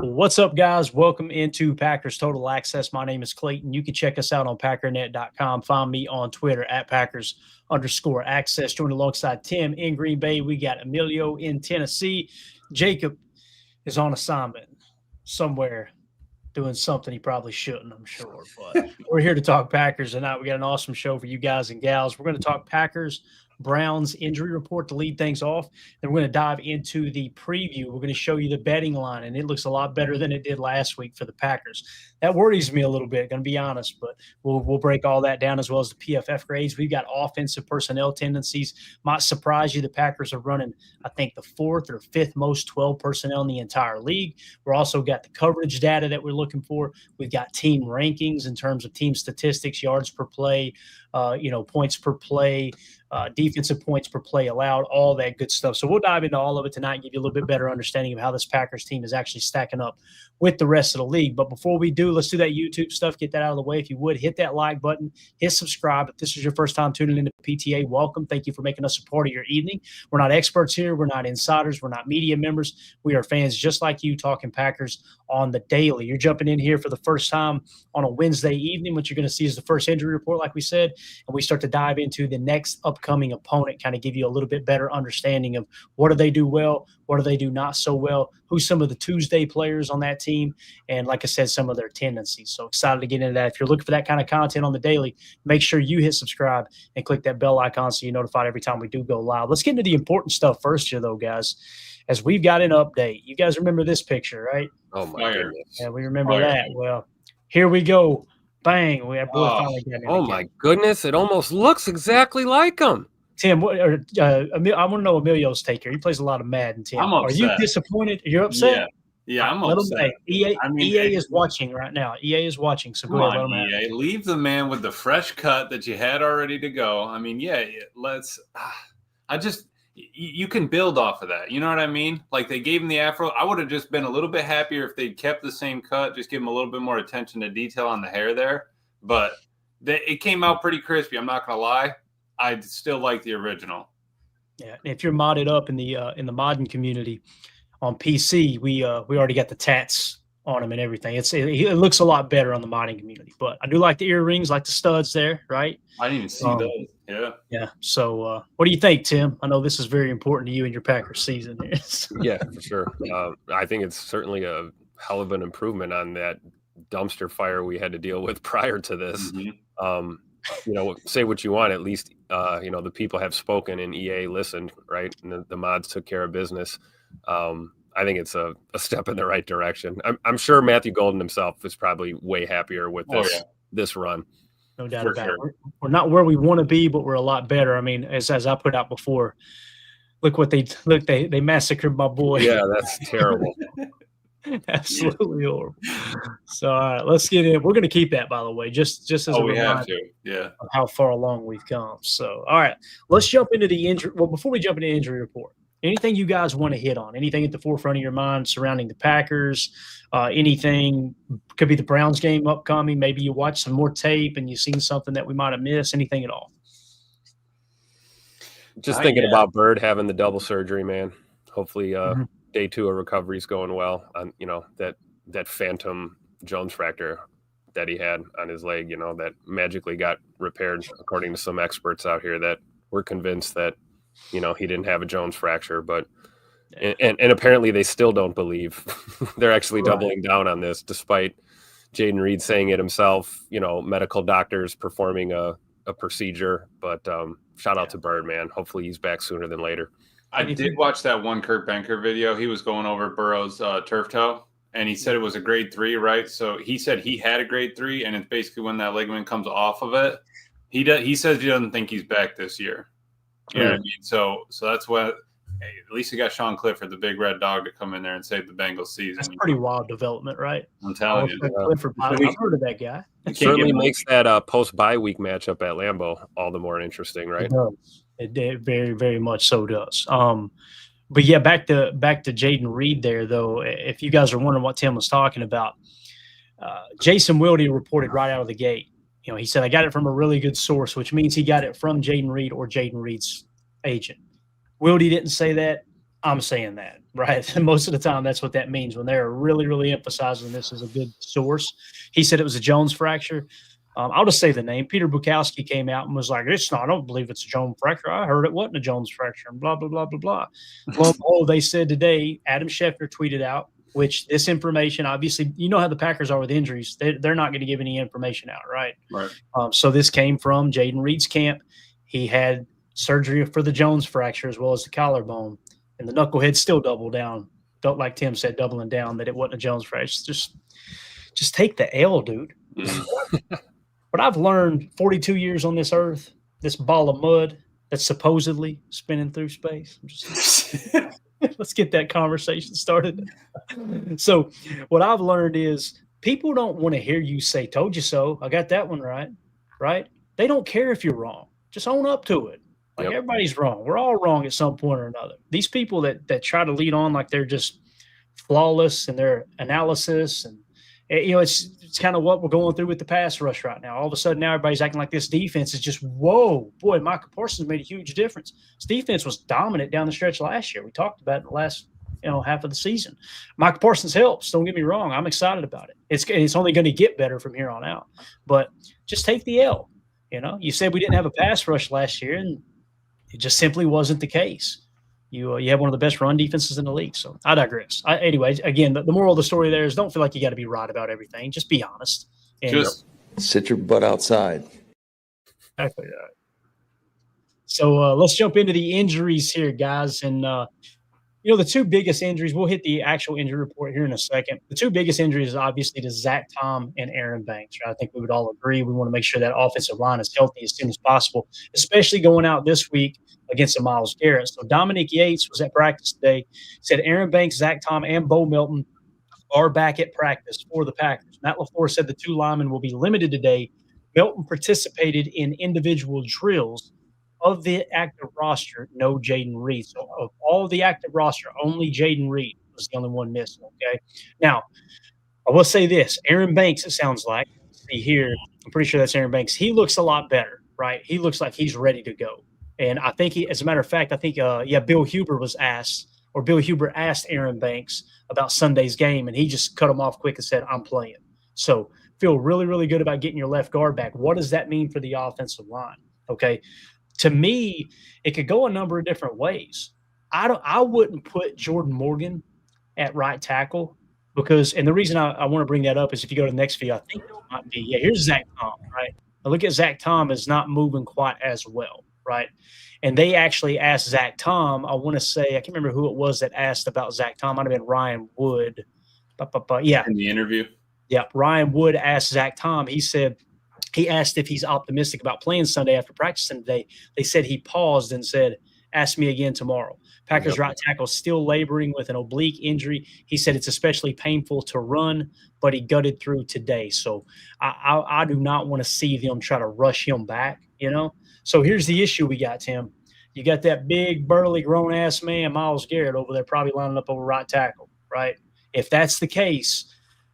What's up, guys? Welcome into Packers Total Access. My name is Clayton. You can check us out on packernet.com. Find me on Twitter at Packers_access. Joined alongside Tim in Green Bay. We got Emilio in Tennessee. Jacob is on assignment somewhere doing something he probably shouldn't, I'm sure. But we're here to talk Packers tonight. We got an awesome show for you guys and gals. We're going to talk Packers Browns injury report to lead things off. Then we're going to dive into the preview. We're going to show you the betting line, and it looks a lot better than it did last week for the Packers. That worries me a little bit, going to be honest, but we'll break all that down, as well as the PFF grades. We've got offensive personnel tendencies. Might surprise you, the Packers are running, I think, the fourth or fifth most 12 personnel in the entire league. We're also got the coverage data that we're looking for. We've got team rankings in terms of team statistics, yards per play, points per play, defensive points per play allowed, all that good stuff. So we'll dive into all of it tonight and give you a little bit better understanding of how this Packers team is actually stacking up with the rest of the league. But before we do, let's do that YouTube stuff. Get that out of the way. If you would, hit that like button, hit subscribe. If this is your first time tuning into PTA, welcome. Thank you for making us a part of your evening. We're not experts here. We're not insiders. We're not media members. We are fans just like you talking Packers on the daily. You're jumping in here for the first time on a Wednesday evening. What you're going to see is the first injury report, like we said, and we start to dive into the next upcoming opponent, kind of give you a little bit better understanding of what do they do well, what do they do not so well, who's some of the Tuesday players on that team, and like I said, some of their tendencies. So excited to get into that. If you're looking for that kind of content on the daily, make sure you hit subscribe and click that bell icon so you're notified every time we do go live. Let's get into the important stuff first here, though, guys, as we've got an update. You guys remember this picture, right? Oh, my goodness. Yeah, we remember that. Well, here we go. Bang. We have boy finally got in again. My goodness. It almost looks exactly like him. Tim, I want to know Emilio's take here. He plays a lot of Madden, Tim. I'm upset. Are you disappointed? You're upset? Yeah, I'm upset. EA is watching right now. EA is watching, so go ahead. Let EA. Leave the man with the fresh cut that you had already to go. I mean, you can build off of that. You know what I mean? Like, they gave him the afro. I would have just been a little bit happier if they'd kept the same cut, just give him a little bit more attention to detail on the hair there. But it came out pretty crispy. I'm not going to lie. I still like the original. Yeah, if you're modded up in the Madden community on PC, we already got the tats on him and everything. It looks a lot better on the modding community. But I do like the earrings, like the studs there, right? I didn't even see those. Yeah. Yeah. So what do you think, Tim? I know this is very important to you in your Packers season. Yeah, for sure. I think it's certainly a hell of an improvement on that dumpster fire we had to deal with prior to this. Mm-hmm. Say what you want. At least, the people have spoken and EA listened, right? And the mods took care of business. I think it's a step in the right direction. I'm sure Matthew Golden himself is probably way happier with this run. No doubt about it. We're not where we want to be, but we're a lot better. I mean, as I put out before, they massacred my boy. Yeah, that's terrible. Absolutely horrible. So, all right, let's get in. We're going to keep that, by the way, just as a reminder of how far along we've come. So, all right, let's jump into the injury. Well, before we jump into the injury report, anything you guys want to hit on? Anything at the forefront of your mind surrounding the Packers? Anything could be the Browns game upcoming. Maybe you watch some more tape and you've seen something that we might have missed. Anything at all? Just thinking about Bird having the double surgery, man. Hopefully, day 2 of recovery is going well. That phantom Jones fracture that he had on his leg, that magically got repaired, according to some experts out here that were convinced that, he didn't have a Jones fracture, but and apparently they still don't believe. They're actually doubling down on this, despite Jaden Reed saying it himself, medical doctors performing a procedure. But shout out to Bird, man. Hopefully he's back sooner than later. I did watch that one Kurt Benker video. He was going over Burrow's turf toe, and he said it was a grade 3, right? So he said he had a grade 3, and it's basically when that ligament comes off of it. He says he doesn't think he's back this year. You know what I mean? So that's what. Hey, at least he got Sean Clifford, the big red dog, to come in there and save the Bengals season. That's pretty wild development, right? I'm telling you. Clifford, I've heard of that guy. It certainly makes that post-bye week matchup at Lambeau all the more interesting, right? It does. It very, very much so does. But yeah, back to Jaden Reed there, though. If you guys are wondering what Tim was talking about, Jason Wilde reported right out of the gate. He said, I got it from a really good source, which means he got it from Jaden Reed or Jaden Reed's agent. Wilde didn't say that. I'm saying that, right? And most of the time, that's what that means when they're really, really emphasizing this is a good source. He said it was a Jones fracture. I'll just say the name. Peter Bukowski came out and was like, "It's not. I don't believe it's a Jones fracture. I heard it wasn't a Jones fracture." And blah blah blah blah blah. Lo and behold, they said today. Adam Schefter tweeted out, which this information, obviously, you know how the Packers are with injuries. They're not going to give any information out, right? Right. So this came from Jaden Reed's camp. He had surgery for the Jones fracture as well as the collarbone. And the knucklehead still doubled down, felt like Tim said, doubling down that it wasn't a Jones fracture. Just take the L, dude. But I've learned 42 years on this earth, this ball of mud that's supposedly spinning through space. Let's get that conversation started. So what I've learned is people don't want to hear you say, "Told you so. I got that one right." Right? They don't care if you're wrong. Just own up to it. Like everybody's wrong. We're all wrong at some point or another. These people that try to lead on like they're just flawless in their analysis, and it's kind of what we're going through with the pass rush right now. All of a sudden now everybody's acting like this defense is just whoa, boy, Micah Parsons made a huge difference. This defense was dominant down the stretch last year. We talked about it in the last half of the season. Micah Parsons helps. Don't get me wrong. I'm excited about it. It's only going to get better from here on out. But just take the L. You said we didn't have a pass rush last year, and it just simply wasn't the case. You have one of the best run defenses in the league. So I digress. Anyway, again, the moral of the story there is don't feel like you got to be right about everything. Just be honest. And just sit your butt outside. Exactly that. So let's jump into the injuries here, guys. And, the two biggest injuries, we'll hit the actual injury report here in a second. The two biggest injuries is obviously to Zach Tom and Aaron Banks. Right? I think we would all agree. We want to make sure that offensive line is healthy as soon as possible, especially going out this week against the Myles Garrett. So Dominic Yates was at practice today, said Aaron Banks, Zach Tom, and Bo Melton are back at practice for the Packers. Matt LaFleur said the two linemen will be limited today. Melton participated in individual drills. Of the active roster, no Jaden Reed. So of all the active roster, only Jaden Reed was the only one missing, okay? Now, I will say this. Aaron Banks, it sounds like, see here, I'm pretty sure that's Aaron Banks. He looks a lot better, right? He looks like he's ready to go. And I think as a matter of fact, Bill Huber asked Aaron Banks about Sunday's game, and he just cut him off quick and said, "I'm playing." So feel really, really good about getting your left guard back. What does that mean for the offensive line? Okay. To me, it could go a number of different ways. I wouldn't put Jordan Morgan at right tackle because, and the reason I want to bring that up is if you go to the next video, I think it might be, here's Zach Tom, right? I look at Zach Tom is not moving quite as well, right? And they actually asked Zach Tom, I want to say, I can't remember who it was that asked about Zach Tom. Might have been Ryan Wood. Yeah. In the interview? Yeah. Ryan Wood asked Zach Tom, he asked if he's optimistic about playing Sunday after practicing today. They said he paused and said, "Ask me again tomorrow." Packers right tackle still laboring with an oblique injury. He said it's especially painful to run, but he gutted through today. So I do not want to see them try to rush him back, So here's the issue we got, Tim. You got that big, burly, grown-ass man, Myles Garrett, over there probably lining up over right tackle, right? If that's the case,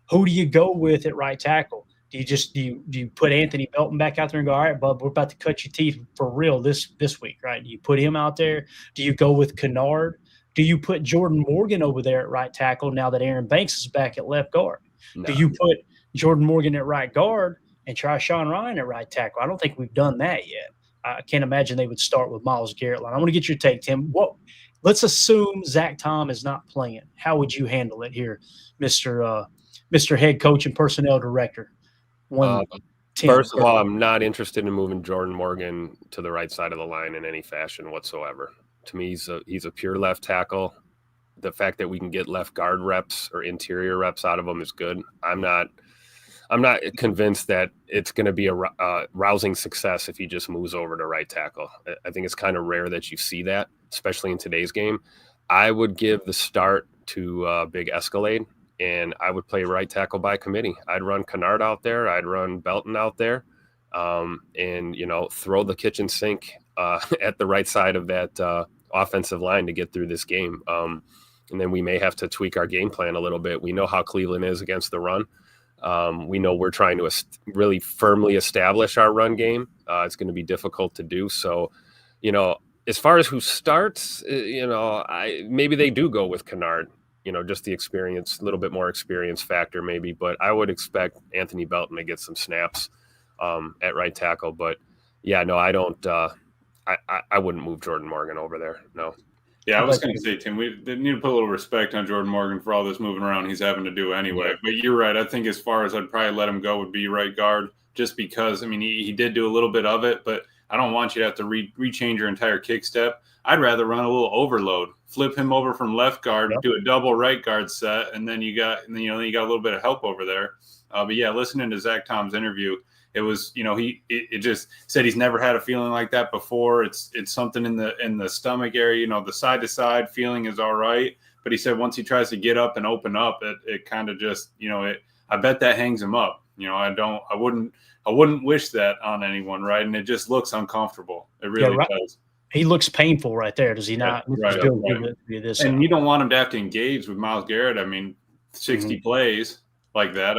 who do you go with at right tackle? Do you put Anthony Melton back out there and go, "All right, bub, we're about to cut your teeth for real this week," right? Do you put him out there? Do you go with Kennard? Do you put Jordan Morgan over there at right tackle now that Aaron Banks is back at left guard? No. Do you put Jordan Morgan at right guard and try Sean Ryan at right tackle? I don't think we've done that yet. I can't imagine they would start with Myles Garrett. I want to get your take, Tim. Let's assume Zach Tom is not playing. How would you handle it here, Mr. Head Coach and Personnel Director? First of all, I'm not interested in moving Jordan Morgan to the right side of the line in any fashion whatsoever. To me, he's a pure left tackle. The fact that we can get left guard reps or interior reps out of him is good. I'm not convinced that it's going to be a rousing success if he just moves over to right tackle. I think it's kind of rare that you see that, especially in today's game. I would give the start to Big Escalade, and I would play right tackle by committee. I'd run Kennard out there. I'd run Belton out there, and throw the kitchen sink at the right side of that offensive line to get through this game. And then we may have to tweak our game plan a little bit. We know how Cleveland is against the run. We know we're trying to really firmly establish our run game. It's going to be difficult to do. So, as far as who starts, maybe they do go with Kennard. Just the experience, a little bit more experience factor maybe. But I would expect Anthony Belton to get some snaps at right tackle. But yeah, no, I don't. I wouldn't move Jordan Morgan over there. No. Yeah, I was going to say, Tim, we need to put a little respect on Jordan Morgan for all this moving around he's having to do anyway. Yeah. But you're right. I think as far as I'd probably let him go would be right guard, just because, he did do a little bit of it, but I don't want you to have to rechange your entire kick step. I'd rather run a little overload, flip him over from left guard, do a double right guard set, and then you got a little bit of help over there. But yeah, listening to Zach Tom's interview, it was, it just said he's never had a feeling like that before. It's something in the stomach area, the side to side feeling is all right. But he said once he tries to get up and open up, it kind of just, I bet that hangs him up. I wouldn't wish that on anyone, right? And it just looks uncomfortable. It really does. He looks painful right there, does he not? Right. And you don't want him to have to engage with Myles Garrett. 60 plays like that.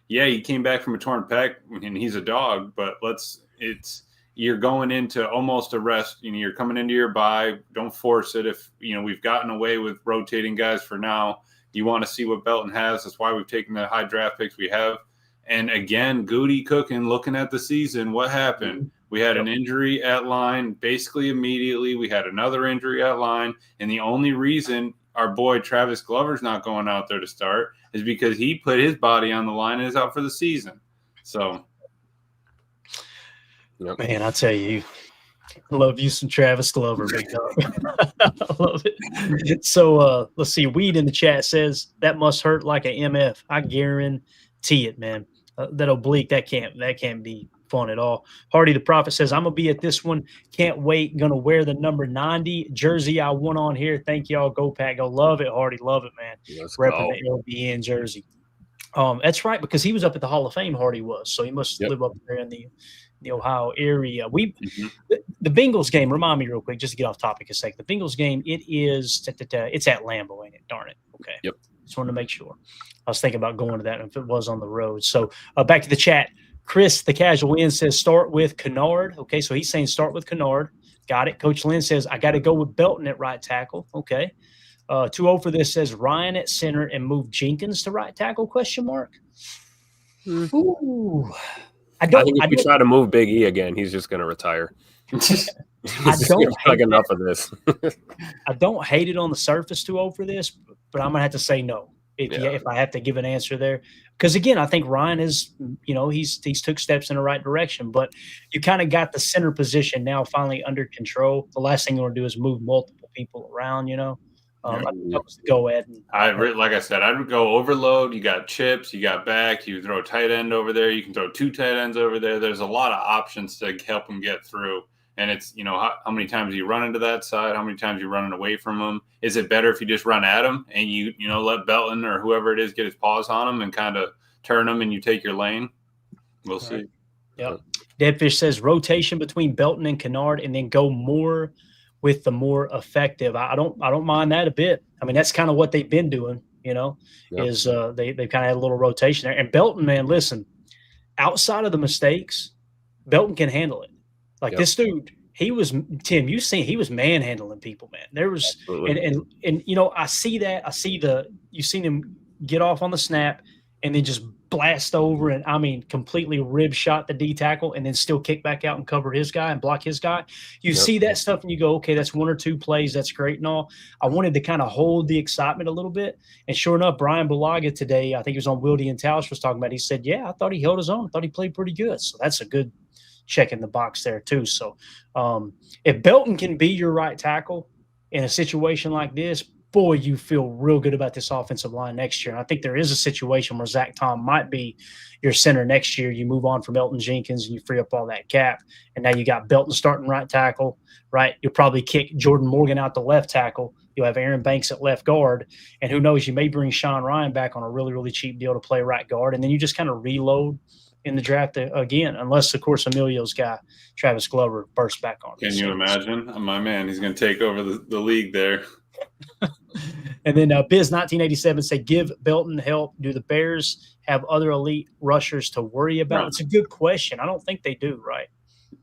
He came back from a torn pec and he's a dog, but you're going into almost a rest. You're coming into your bye. Don't force it. If we've gotten away with rotating guys for now, you want to see what Belton has. That's why we've taken the high draft picks we have. And again, Goody cooking, looking at the season, what happened? We had an injury at line basically immediately. We had another injury at line. And the only reason our boy Travis Glover's not going out there to start is because he put his body on the line and is out for the season. So, man, I tell you, I love you some Travis Glover, big dog. I love it. So let's see. Weed in the chat says that must hurt like a MF. I guarantee it, man. That oblique, that can't be fun at all. Hardy the Prophet says, I'm gonna be at this one. Can't wait. Gonna wear the number 90 jersey I won on here. Thank y'all. Go Pack. Go. Love it, Hardy. Love it, man. Repping the LBN jersey. That's right, because he was up at the Hall of Fame. Hardy was, so he must live up there in the Ohio area. The Bengals game. Remind me real quick, just to get off topic a sec. The Bengals game. It's at Lambeau, ain't it? Darn it. Okay. Yep. Just wanted to make sure. I was thinking about going to that if it was on the road. So back to the chat. Chris, the casual in, says start with Kennard. Okay, so he's saying start with Kennard. Got it. Coach Lynn says I got to go with Belton at right tackle. Okay. 2-0 for this says Ryan at center and move Jenkins to right tackle? ? Ooh. I think if you try to move Big E again, he's just going to retire. I don't like enough of this. I don't hate it on the surface 2-0 for this, but I'm going to have to say no. If I have to give an answer there, because again, I think Ryan is, he's took steps in the right direction, but you kind of got the center position now finally under control. The last thing you want to do is move multiple people around, I was go ahead. Like I said, I would go overload. You got chips, you got back, you throw a tight end over there. You can throw 2 tight ends over there. There's a lot of options to help them get through. And it's, how many times you run into that side, how many times you're running away from them. Is it better if you just run at them and you let Belton or whoever it is get his paws on them and kind of turn them and you take your lane? We'll see. Yep. Deadfish says rotation between Belton and Kennard and then go more with the more effective. I don't mind that a bit. That's kind of what they've been doing, is they kind of had a little rotation there. And Belton, man, listen, outside of the mistakes, Belton can handle it. This dude, he was Tim. You seen he was manhandling people, man. There was and I see that. You've seen him get off on the snap and then just blast over and completely rib shot the D tackle and then still kick back out and cover his guy and block his guy. You see that stuff and you go, okay, that's 1 or 2 plays. That's great and all. I wanted to kind of hold the excitement a little bit. And sure enough, Brian Bulaga today, I think he was on Wildy and Tausch was talking about. He said, yeah, I thought he held his own. I thought he played pretty good. So that's a good check in the box there too. So if Belton can be your right tackle in a situation like this, boy, you feel real good about this offensive line next year. And I think there is a situation where Zach Tom might be your center next year. You move on from Elton Jenkins and you free up all that cap. And now you got Belton starting right tackle, right? You'll probably kick Jordan Morgan out the left tackle. You'll have Aaron Banks at left guard. And who knows, you may bring Sean Ryan back on a really, really cheap deal to play right guard. And then you just kind of reload in the draft again, unless, of course, Emilio's guy, Travis Glover, bursts back on. Can you imagine? My man, he's going to take over the league there. And then Biz 1987 said, give Belton help. Do the Bears have other elite rushers to worry about? No. It's a good question. I don't think they do, right?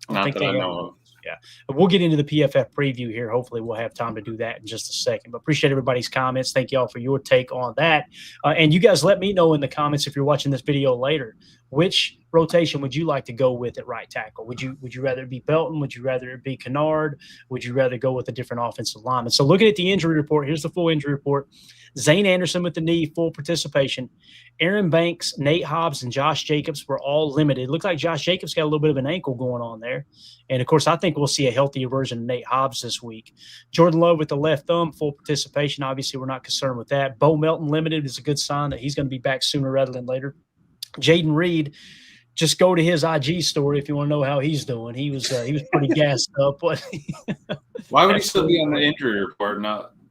Not that I know of. Yeah. We'll get into the PFF preview here. Hopefully we'll have time to do that in just a second. But appreciate everybody's comments. Thank y'all for your take on that. And you guys let me know in the comments if you're watching this video later, which rotation would you like to go with at right tackle? Would you rather it be Belton? Would you rather it be Kennard? Would you rather go with a different offensive lineman? So looking at the injury report, here's the full injury report. Zane Anderson with the knee, full participation. Aaron Banks, Nate Hobbs, and Josh Jacobs were all limited. It looked like Josh Jacobs got a little bit of an ankle going on there. And, of course, I think we'll see a healthier version of Nate Hobbs this week. Jordan Love with the left thumb, full participation. Obviously, we're not concerned with that. Bo Melton limited is a good sign that he's going to be back sooner rather than later. Jaden Reed, just go to his IG story if you want to know how he's doing. He was pretty gassed up. But why would he still be on the injury report?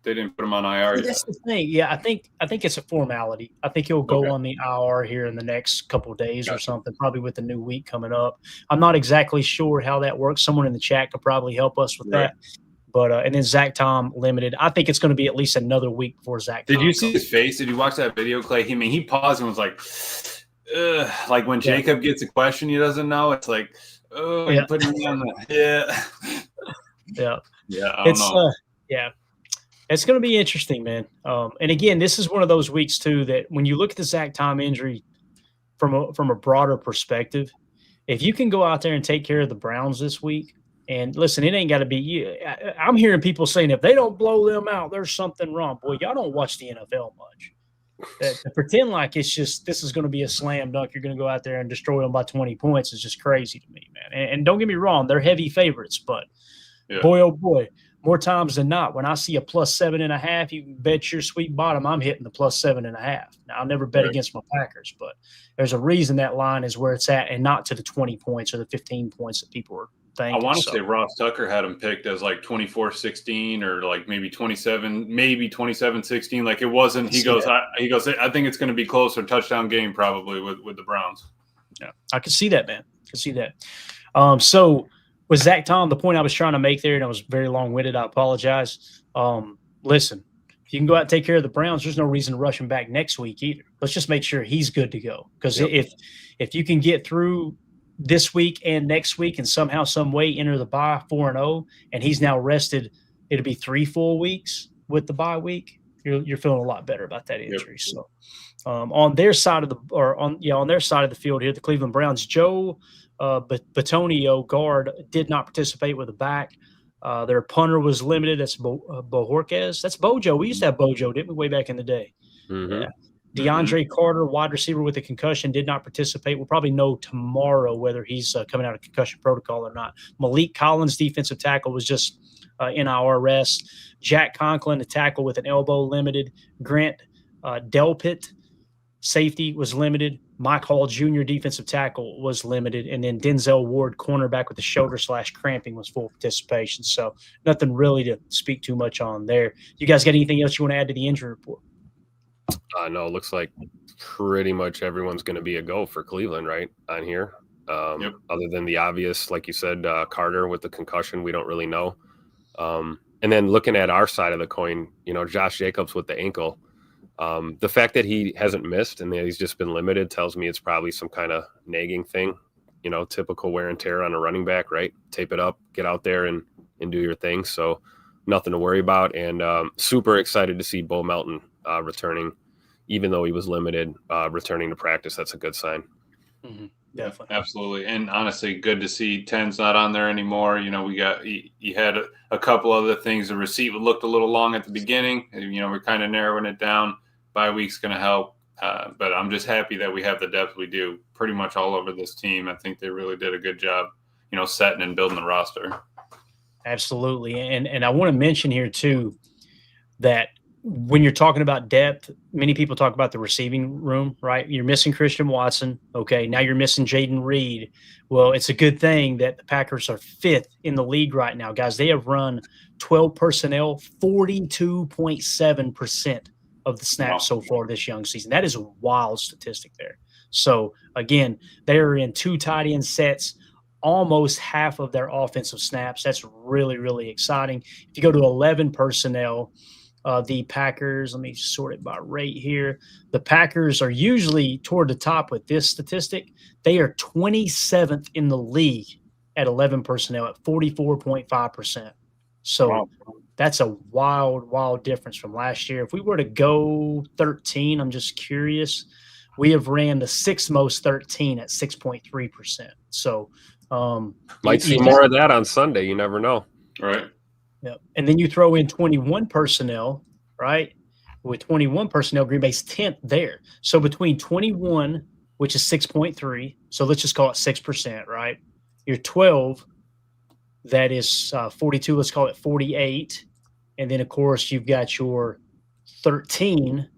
They didn't put him on IR yet. That's the thing. Yeah, I think it's a formality. I think he'll go on the IR here in the next couple of days or something, probably with the new week coming up. I'm not exactly sure how that works. Someone in the chat could probably help us with that. But and then Zach Tom limited. I think it's going to be at least another week before Zach Tom Did you see his face? Did you watch that video, Clay? He paused and was like, ugh. Like when Jacob gets a question he doesn't know, it's like, oh, you're putting me on the Yeah. I don't know. It's going to be interesting, man. And again, this is one of those weeks too that when you look at the Zach Tom injury from a broader perspective, if you can go out there and take care of the Browns this week, and listen, it ain't got to be you. I'm hearing people saying if they don't blow them out, there's something wrong. Boy, y'all don't watch the NFL much. To pretend like it's just this is going to be a slam dunk, you're going to go out there and destroy them by 20 points is just crazy to me, man. And don't get me wrong, they're heavy favorites, but boy, oh boy. More times than not, when I see a +7.5, you can bet your sweet bottom I'm hitting the +7.5. Now, I'll never bet against my Packers, but there's a reason that line is where it's at and not to the 20 points or the 15 points that people are thinking. I want to say Ross Tucker had him picked as like 24-16 or like maybe 27-16. Like it wasn't. He goes, I think it's going to be closer touchdown game probably with the Browns. Yeah, I can see that, man. I can see that. So – with Zach Tom, the point I was trying to make there, and I was very long-winded, I apologize. Listen, if you can go out and take care of the Browns, there's no reason to rush him back next week either. Let's just make sure he's good to go. Because if you can get through this week and next week and somehow, some way enter the bye 4-0, and he's now rested, it'll be 3 full weeks with the bye week. You're feeling a lot better about that injury. So on their side of the field here, the Cleveland Browns, Joe Batonio, guard, did not participate with a back. Their punter was limited. That's Bojorquez. That's Bojo. We used to have Bojo, didn't we, way back in the day? Mm-hmm. Yeah. DeAndre Carter, wide receiver with a concussion, did not participate. We'll probably know tomorrow whether he's coming out of concussion protocol or not. Malik Collins, defensive tackle, was just in our rest. Jack Conklin, a tackle with an elbow, limited. Grant Delpit, safety, was limited. Mike Hall Jr., defensive tackle, was limited. And then Denzel Ward, cornerback with the shoulder/cramping, was full participation. So nothing really to speak too much on there. You guys got anything else you want to add to the injury report? No, it looks like pretty much everyone's going to be a go for Cleveland, right, on here. Other than the obvious, like you said, Carter with the concussion, we don't really know. And then looking at our side of the coin, Josh Jacobs with the ankle. The fact that he hasn't missed and that he's just been limited tells me it's probably some kind of nagging thing, typical wear and tear on a running back, right? Tape it up, get out there and do your thing. So nothing to worry about. And super excited to see Bo Melton returning, even though he was limited, returning to practice. That's a good sign. Mm-hmm. Definitely. Absolutely. And honestly, good to see 10's not on there anymore. You had a couple other things. The receipt looked a little long at the beginning. We're kind of narrowing it down. Bye week's going to help. But I'm just happy that we have the depth we do pretty much all over this team. I think they really did a good job, setting and building the roster. Absolutely. And I want to mention here too that when you're talking about depth, many people talk about the receiving room, right? You're missing Christian Watson. Okay, now you're missing Jaden Reed. Well, it's a good thing that the Packers are 5th in the league right now. Guys, they have run 12 personnel, 42.7% of the snaps so far this young season. That is a wild statistic there. So, again, they are in 2 tight end sets, almost half of their offensive snaps. That's really, really exciting. If you go to 11 personnel, the Packers, let me sort it by rate here. The Packers are usually toward the top with this statistic. They are 27th in the league at 11 personnel at 44.5%. So Wow. that's a wild difference from last year. If we were to go 13, I'm just curious, we have ran the sixth most 13 at 6.3%. So might see more of that on Sunday. You never know. Right. Yeah. And then you throw in 21 personnel, right? With 21 personnel, Green Bay's 10th there. So between 21, which is 6.3, so let's just call it 6%, right? Your 12, that is 42, let's call it 48. And then, of course, you've got your 13,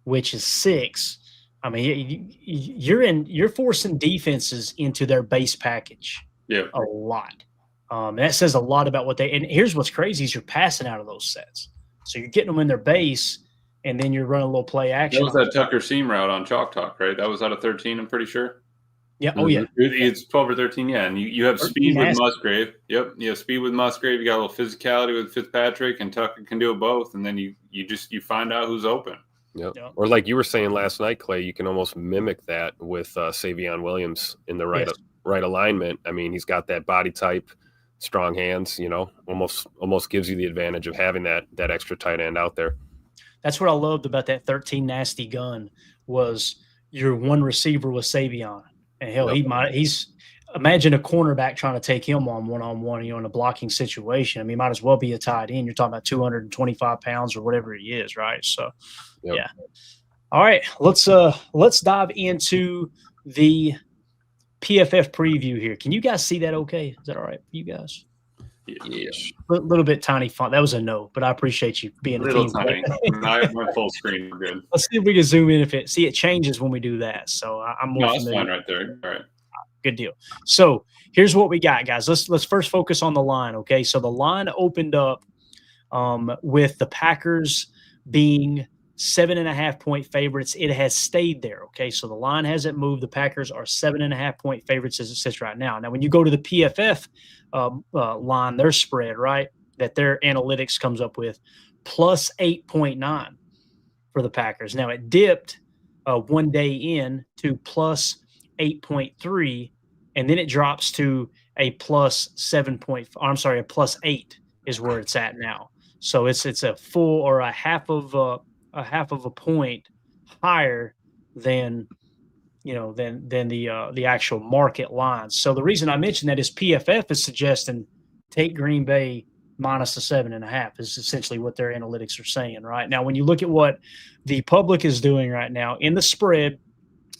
which is 6. I mean, you're forcing defenses into their base package a lot. That says a lot about what and here's what's crazy is you're passing out of those sets. So you're getting them in their base, and then you're running a little play action. That was that Tucker seam route on Chalk Talk, right? That was out of 13, I'm pretty sure. Yeah. Oh, yeah. It's 12 or 13, yeah. And you have speed with Musgrave. Yep. You have speed with Musgrave. You got a little physicality with Fitzpatrick, and Tucker can do it both. And then you find out who's open. Yep. Or like you were saying last night, Clay, you can almost mimic that with Savion Williams in the right alignment. I mean, he's got that body type, strong hands, almost gives you the advantage of having that extra tight end out there. That's what I loved about that 13 nasty gun was your one receiver was Savion. And hell, he's imagine a cornerback trying to take him on one-on-one, in a blocking situation. I mean, he might as well be a tight end. You're talking about 225 pounds or whatever he is, right? So, yeah. All right, let's dive into the PFF preview here. Can you guys see that okay? Is that all right for you guys? Yes. A little bit tiny font. That was a no, but I appreciate you being a team. Tiny. I have my full screen. We're good. Let's see if we can zoom in. It changes when we do that. So I'm more familiar. That's fine right there. All right. Good deal. So here's what we got, guys. Let's first focus on the line. Okay. So the line opened up with the Packers being 7.5 point favorites. It has stayed there. Okay. So the line hasn't moved. The Packers are 7.5 point favorites as it sits right now. Now, when you go to the PFF line, their spread, right, that their analytics comes up with plus 8.9 for the Packers. Now, it dipped one day in to plus 8.3, and then it drops to a plus 7. A plus 8 is where it's at now. So it's a full or a half of a point higher than the actual market lines. So the reason I mention that is PFF is suggesting take Green Bay minus the 7.5 is essentially what their analytics are saying right now. When you look at what the public is doing right now in the spread,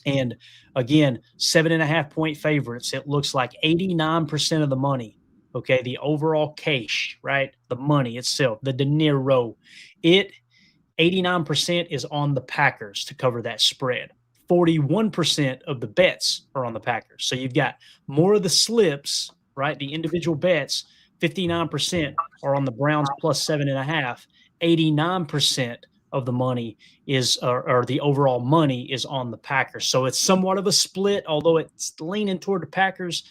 and again, 7.5 point favorites, it looks like 89% of the money. Okay, the overall cash, right? The money itself, the dinero, 89% is on the Packers to cover that spread. 41% of the bets are on the Packers. So you've got more of the slips, right? The individual bets, 59% are on the Browns plus 7.5. 89% of the money is, or the overall money is on the Packers. So it's somewhat of a split, although it's leaning toward the Packers.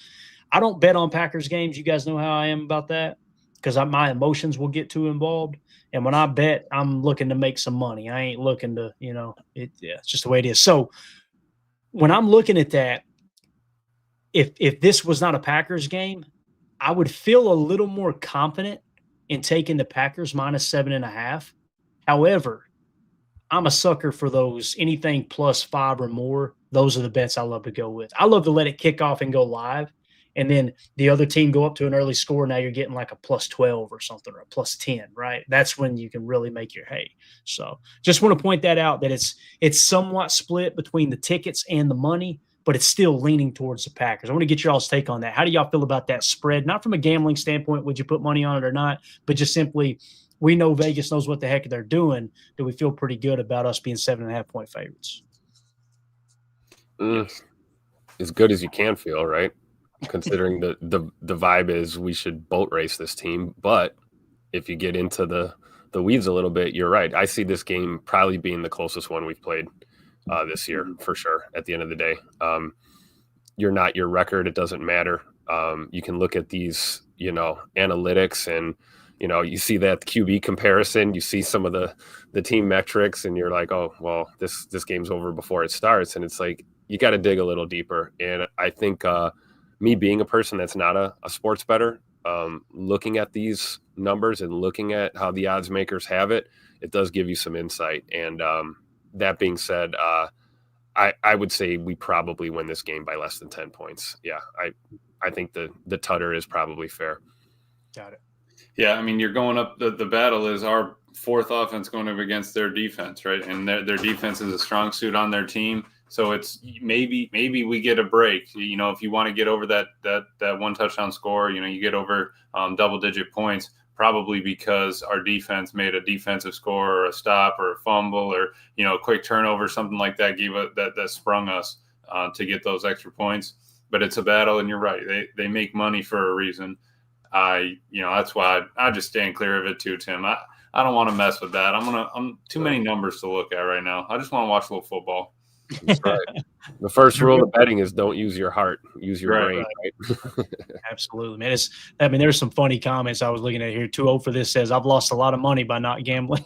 I don't bet on Packers games. You guys know how I am about that because my emotions will get too involved. And when I bet, I'm looking to make some money. I ain't looking to, it's just the way it is. So when I'm looking at that, if this was not a Packers game, I would feel a little more confident in taking the Packers minus 7.5. However, I'm a sucker for those anything plus 5 or more. Those are the bets I love to go with. I love to let it kick off and go live. And then the other team go up to an early score. Now you're getting like a plus 12 or something, or a plus 10, right? That's when you can really make your hay. So just want to point that out, that it's somewhat split between the tickets and the money, but it's still leaning towards the Packers. I want to get your all's take on that. How do y'all feel about that spread? Not from a gambling standpoint, would you put money on it or not, but just simply, we know Vegas knows what the heck they're doing. Do we feel pretty good about us being 7.5 point favorites? As good as you can feel, right? Considering the vibe is we should boat race this team. But if you get into the weeds a little bit, you're right. I see this game probably being the closest one we've played this year for sure. At the end of the day, you're not your record. It doesn't matter. You can look at these, analytics, and you see that QB comparison. You see some of the team metrics, and you're like, oh, well, this game's over before it starts. And it's like you got to dig a little deeper. And I think me being a person that's not a sports bettor, looking at these numbers and looking at how the odds makers have it, it does give you some insight. And that being said, I would say we probably win this game by less than 10 points. Yeah, I think the tutter is probably fair. Got it. Yeah, I mean, you're going up. The battle is our fourth offense going up against their defense, right? And their defense is a strong suit on their team. So it's maybe we get a break. You know, if you want to get over that one touchdown score, you know, you get over double-digit points, probably because our defense made a defensive score or a stop or a fumble or, you know, a quick turnover, something like that that sprung us to get those extra points. But it's a battle, and you're right. They make money for a reason. That's why I just stand clear of it too, Tim. I don't want to mess with that. I'm too many numbers to look at right now. I just want to watch a little football. That's right. The first rule of betting is don't use your heart, use your brain. Right? Absolutely, man. There's some funny comments I was looking at here. 2-0 for this says, I've lost a lot of money by not gambling.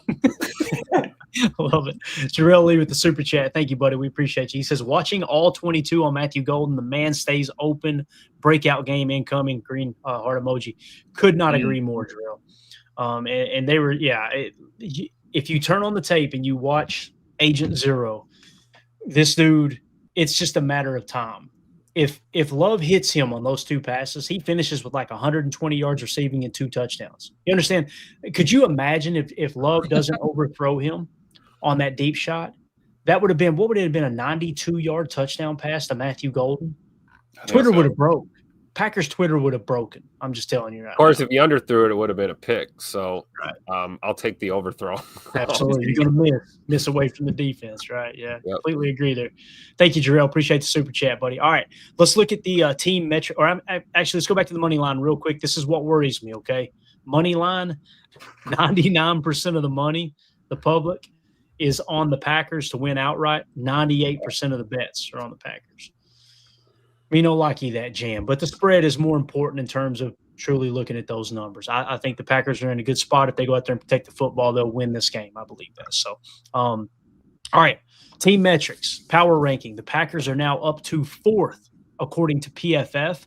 Love it. Jarrell Lee with the super chat. Thank you, buddy. We appreciate you. He says, watching all 22 on Matthew Golden, the man stays open. Breakout game incoming. Green heart emoji. Could not agree more, Jarrell. And they were, if you turn on the tape and you watch Agent Zero, this dude, it's just a matter of time. If Love hits him on those two passes, he finishes with like 120 yards receiving and 2 touchdowns. You understand? Could you imagine if Love doesn't overthrow him on that deep shot? That would have been, what would it have been, a 92-yard touchdown pass to Matthew Golden? Twitter would have broke. Packers Twitter would have broken. I'm just telling you right now. Of course, if you underthrew it, it would have been a pick. So I'll take the overthrow. Absolutely. You're going to miss away from the defense, right? Yeah, Completely agree there. Thank you, Jarrell. Appreciate the super chat, buddy. All right, let's look at the team metric. Actually, let's go back to the money line real quick. This is what worries me, okay? Money line, 99% of the money, the public, is on the Packers to win outright. 98% of the bets are on the Packers. Me no likey that jam, but the spread is more important in terms of truly looking at those numbers. I think the Packers are in a good spot. If they go out there and protect the football, they'll win this game. I believe that. So, all right, team metrics, power ranking. The Packers are now up to 4th according to PFF.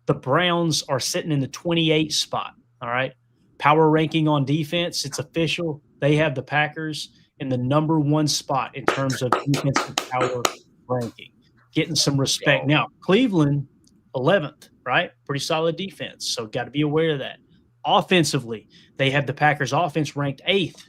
The Browns are sitting in the 28th spot. All right, power ranking on defense, it's official. They have the Packers in the number 1 spot in terms of defensive power ranking. Getting some respect. Now, Cleveland, 11th, right? Pretty solid defense, so got to be aware of that. Offensively, they have the Packers offense ranked 8th,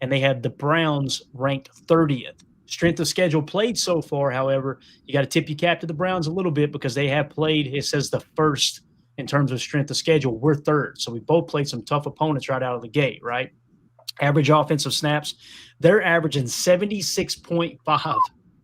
and they have the Browns ranked 30th. Strength of schedule played so far, however, you got to tip your cap to the Browns a little bit because they have played, it says, the first in terms of strength of schedule. We're 3rd, so we both played some tough opponents right out of the gate, right? Average offensive snaps, they're averaging 76.5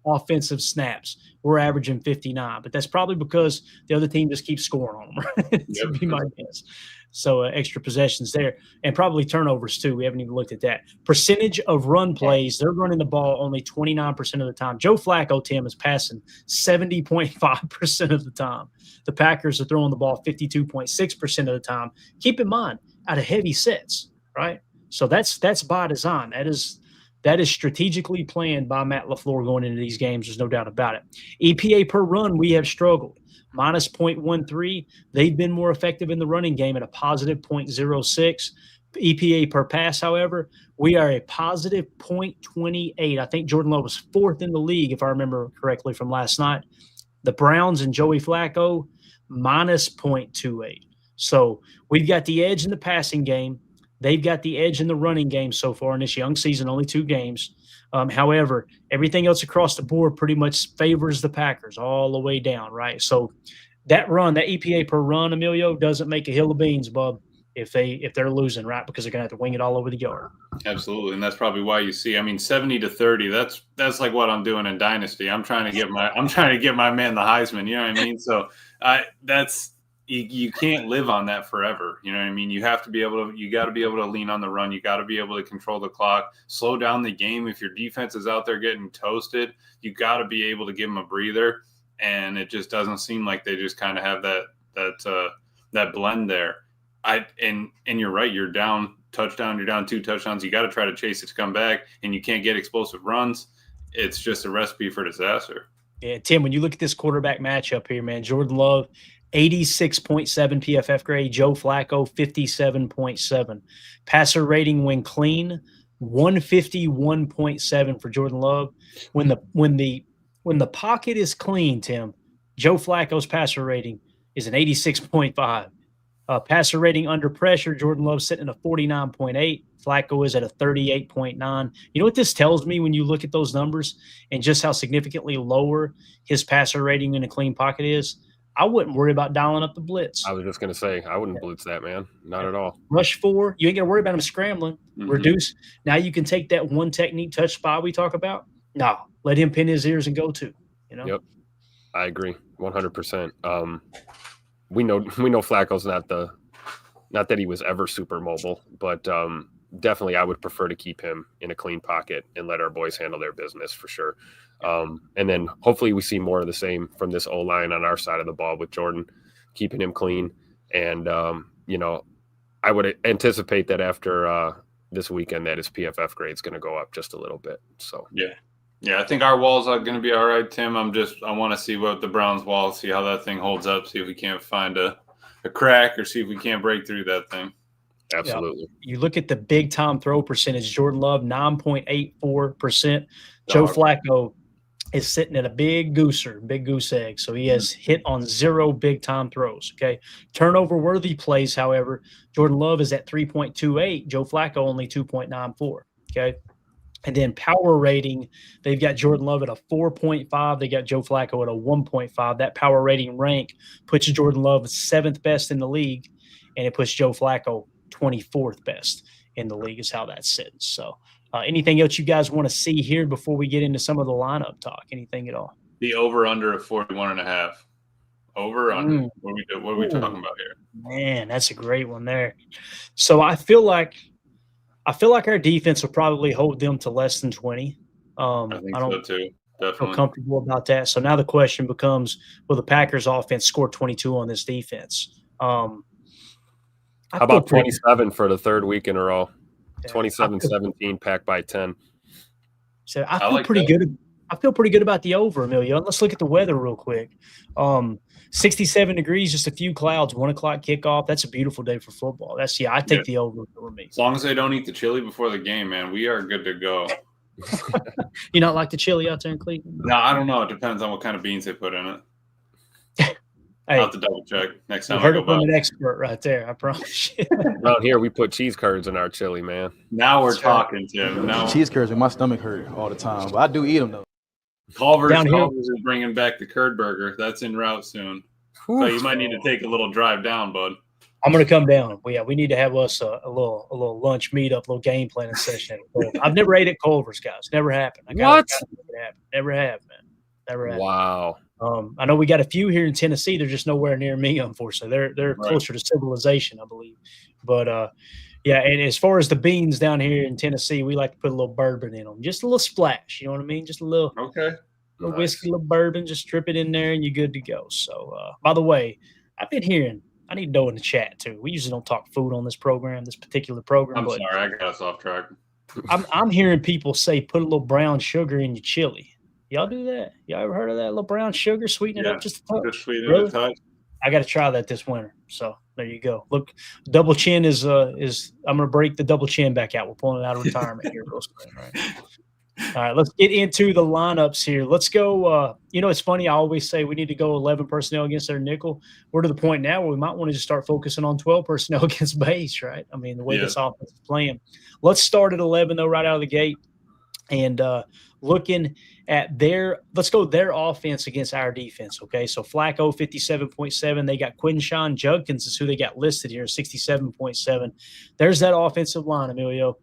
offensive snaps. We're averaging 59, but that's probably because the other team just keeps scoring on them, right? To be my guess. So extra possessions there, and probably turnovers too. We haven't even looked at that. Percentage of run plays, they're running the ball only 29% of the time. Joe Flacco, Tim, is passing 70.5% of the time. The Packers are throwing the ball 52.6% of the time. Keep in mind, out of heavy sets, right? So that's by design. That is strategically planned by Matt LaFleur going into these games. There's no doubt about it. EPA per run, we have struggled. Minus 0.13. They've been more effective in the running game at a positive 0.06. EPA per pass, however, we are a positive 0.28. I think Jordan Love was 4th in the league, if I remember correctly from last night. The Browns and Joey Flacco, minus 0.28. So we've got the edge in the passing game. They've got the edge in the running game so far in this young season, only 2 games. However, everything else across the board pretty much favors the Packers all the way down, right? So that run, that EPA per run, Emilio, doesn't make a hill of beans, bub, if they're losing, right? Because they're going to have to wing it all over the yard. Absolutely, and that's probably why you see. I mean, 70-30. That's like what I'm doing in Dynasty. I'm trying to get my man the Heisman. You know what I mean? So that's. You can't live on that forever. You know what I mean? You got to be able to lean on the run. You got to be able to control the clock, slow down the game. If your defense is out there getting toasted, you got to be able to give them a breather. And it just doesn't seem like they just kind of have that blend there. And you're right. You're down touchdown. You're down 2 touchdowns. You got to try to chase it to come back, and you can't get explosive runs. It's just a recipe for disaster. Yeah, Tim, when you look at this quarterback matchup here, man, Jordan Love, 86.7 PFF grade. Joe Flacco, 57.7. Passer rating when clean, 151.7 for Jordan Love. When the pocket is clean, Tim, Joe Flacco's passer rating is an 86.5. Passer rating under pressure, Jordan Love sitting at a 49.8. Flacco is at a 38.9. You know what this tells me when you look at those numbers and just how significantly lower his passer rating in a clean pocket is? I wouldn't worry about dialing up the blitz. I was just going to say, I wouldn't blitz that, man. Not at all. Rush 4, you ain't got to worry about him scrambling. Reduce. Now you can take that one technique touch spot we talk about. No, let him pin his ears and go to. Yep, I agree 100%. We know Flacco's not that he was ever super mobile, but definitely I would prefer to keep him in a clean pocket and let our boys handle their business for sure. And then hopefully we see more of the same from this O-line on our side of the ball with Jordan, keeping him clean. And, I would anticipate that after this weekend that his PFF grade is going to go up just a little bit. So, yeah, I think our walls are going to be all right, Tim. I want to see what the Browns wall, see how that thing holds up, see if we can't find a crack or see if we can't break through that thing. Absolutely. Yeah. You look at the big time throw percentage, Jordan Love, 9.84%. Joe Flacco is sitting at a big goose egg. So he has hit on 0 big time throws. Okay. Turnover worthy plays, however, Jordan Love is at 3.28. Joe Flacco only 2.94. Okay. And then power rating, they've got Jordan Love at a 4.5. They got Joe Flacco at a 1.5. That power rating rank puts Jordan Love 7th best in the league, and it puts Joe Flacco 24th best in the league is how that's sitting. So anything else you guys want to see here before we get into some of the lineup talk? Anything at all? The over-under of 41.5. Over-under. What are we talking about here? Man, that's a great one there. So I feel like our defense will probably hold them to less than 20. I think so too. Definitely. Feel comfortable about that. So now the question becomes, will the Packers offense score 22 on this defense? How about 27 for the third week in a row? Yeah, 27-17, packed by 10. So I feel pretty good. I feel pretty good about the over, Emilio. Let's look at the weather real quick. 67 degrees, just a few clouds, 1 o'clock kickoff. That's a beautiful day for football. I take the over for me. As long as they don't eat the chili before the game, man, we are good to go. You not like the chili out there in Cleveland? No, I don't know. It depends on what kind of beans they put in it. I'll have to double check next time. You heard it from an expert right there, I promise you. Around here, we put cheese curds in our chili, man. Now we're talking, Tim. Cheese curds make my stomach hurt all the time, but I do eat them, though. Culver's is bringing back the curd burger. That's en route soon. So you might need to take a little drive down, bud. I'm going to come down. We need to have us a little lunch meetup, a little game planning session. I've never ate at Culver's, guys. Never happened. Never have, man. Never happened. Wow. I know we got a few here in Tennessee. They're just nowhere near me, unfortunately. They're closer to civilization, I believe. But yeah, and as far as the beans down here in Tennessee, we like to put a little bourbon in them, just a little splash. You know what I mean? Just a little, whiskey, a little bourbon. Just strip it in there, and you're good to go. So, by the way, I've been hearing. I need to know in the chat too. We usually don't talk food on this particular program. I'm sorry, I got us off track. I'm hearing people say put a little brown sugar in your chili. Y'all do that? Y'all ever heard of that? A little brown sugar, sweeten it up just a touch. Just sweeten it a touch. I got to try that this winter. So there you go. Look, double chin is I'm going to break the double chin back out. We're pulling it out of retirement here real soon, right? All right, let's get into the lineups here. Let's go. It's funny. I always say we need to go 11 personnel against their nickel. We're to the point now where we might want to just start focusing on 12 personnel against base, right? I mean, the way this offense is playing. Let's start at 11, though, right out of the gate. And looking at their offense against our defense, okay? So Flacco, 57.7. They got Quinshawn Judkins is who they got listed here, 67.7. There's that offensive line, Emilio.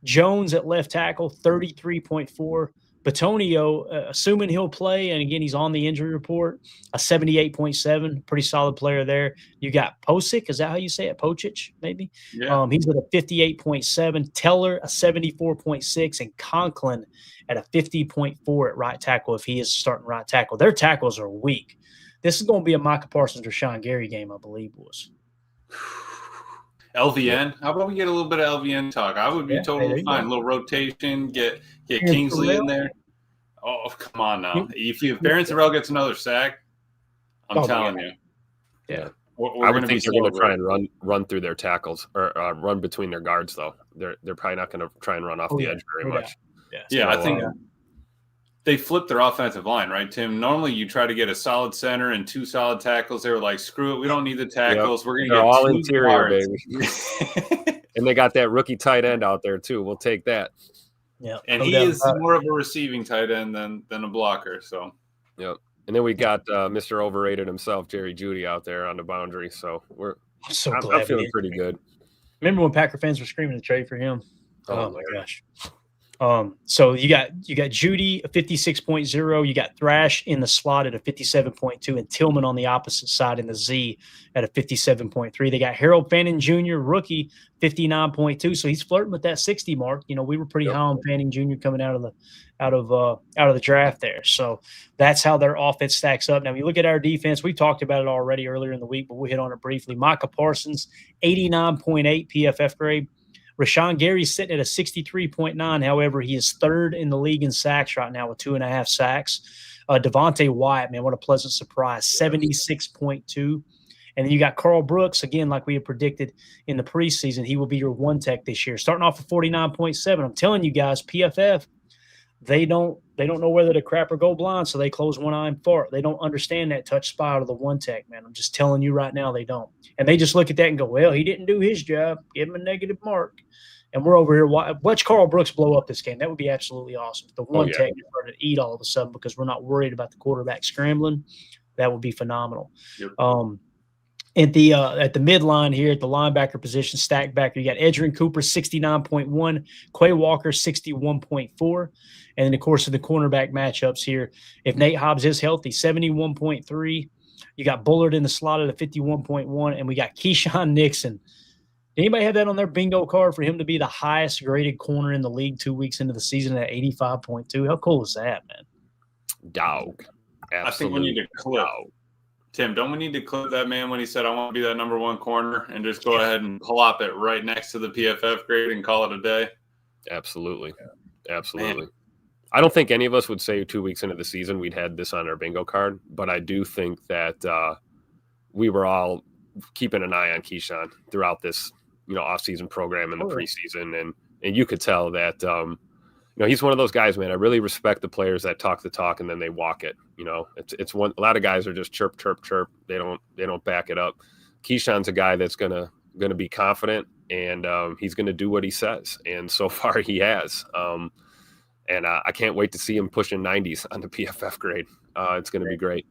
Jones at left tackle, 33.4. Batonio, assuming he'll play, and again, he's on the injury report, a 78.7. Pretty solid player there. You got Posick, is that how you say it? Pocic, maybe? Yeah. He's at a 58.7. Teller, a 74.6. And Conklin at a 50.4 at right tackle if he is starting right tackle. Their tackles are weak. This is going to be a Micah Parsons or Rashawn Gary game, I believe it was. LVN. How about we get a little bit of LVN talk? I would be totally fine. A little rotation, get Kingsley in there. Oh, come on now. If Barron Sorrell gets another sack, I'm telling you. Yeah. I would think they're going to try and run through their tackles or run between their guards, though. They're probably not going to try and run off the edge very much. Yeah, I think they flipped their offensive line, right, Tim? Normally, you try to get a solid center and 2 solid tackles. They were like, "Screw it, we don't need the tackles. We're going to get all 2 interior, guards." baby." And they got that rookie tight end out there too. We'll take that. Yeah, and he is more of a receiving tight end than a blocker. So, yep. And then we got Mr. Overrated himself, Jerry Jeudy, out there on the boundary. So I'm feeling pretty good. Remember when Packer fans were screaming to trade for him? Oh my gosh. So you got Jeudy a 56.0, you got Thrash in the slot at a 57.2, and Tillman on the opposite side in the Z at a 57.3. They got Harold Fanning Jr., rookie, 59.2. So he's flirting with that 60 mark. You know, we were pretty high on Fanning Jr. coming out of the draft there. So that's how their offense stacks up. Now, when you look at our defense, we talked about it already earlier in the week, but we'll hit on it briefly. Micah Parsons, 89.8 PFF grade. Rashawn Gary's sitting at a 63.9. However, he is third in the league in sacks right now with 2.5 sacks. Devontae Wyatt, man, what a pleasant surprise, 76.2. And then you got Carl Brooks, again, like we had predicted in the preseason, he will be your one tech this year, starting off at 49.7. I'm telling you guys, PFF, they don't know whether to crap or go blind, so they close one eye and fart. They don't understand that touch spot of the one tech, man. I'm just telling you right now, they don't. And they just look at that and go, well, he didn't do his job. Give him a negative mark. And we're over here. Watch Carl Brooks blow up this game. That would be absolutely awesome. If the one tech started to eat all of a sudden because we're not worried about the quarterback scrambling, that would be phenomenal. Yep. At the midline here, at the linebacker position, stack backer, you got Edgerrin Cooper, 69.1, Quay Walker, 61.4. And then, of course, in the cornerback matchups here, if Nate Hobbs is healthy, 71.3. You got Bullard in the slot at a 51.1, and we got Keyshawn Nixon. Anybody have that on their bingo card for him to be the highest graded corner in the league 2 weeks into the season at 85.2? How cool is that, man? Dog. Absolutely. I think we need to clip. Tim, don't we need to clip that man when he said, I want to be that number one corner, and just go ahead and plop it right next to the PFF grade and call it a day? Absolutely. Absolutely. Man. I don't think any of us would say 2 weeks into the season we'd had this on our bingo card, but I do think that we were all keeping an eye on Keyshawn throughout this, off-season program and the preseason, and you could tell that he's one of those guys, man. I really respect the players that talk the talk and then they walk it. It's one. A lot of guys are just chirp, chirp, chirp. They don't back it up. Keyshawn's a guy that's gonna be confident, and he's gonna do what he says, and so far he has. And I can't wait to see him pushing 90s on the PFF grade. It's gonna be great.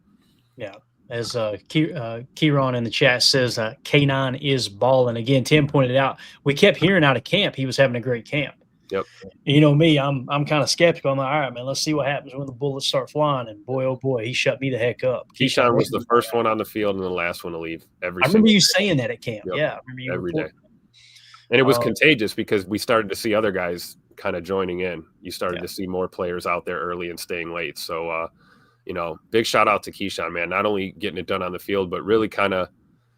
Yeah. As Kieran in the chat says, K9 is balling. Again, Tim pointed out, we kept hearing out of camp he was having a great camp. Yep. You know me, I'm kind of skeptical. I'm like, all right, man, let's see what happens when the bullets start flying. And boy, oh boy, he shut me the heck up. Keyshawn was the first one on the field and the last one to leave. I remember you saying that at camp. Yep. Yeah, I remember you every day. And it was contagious because we started to see other guys kind of joining in. You started to see more players out there early and staying late. So, big shout out to Keyshawn, man. Not only getting it done on the field, but really kind of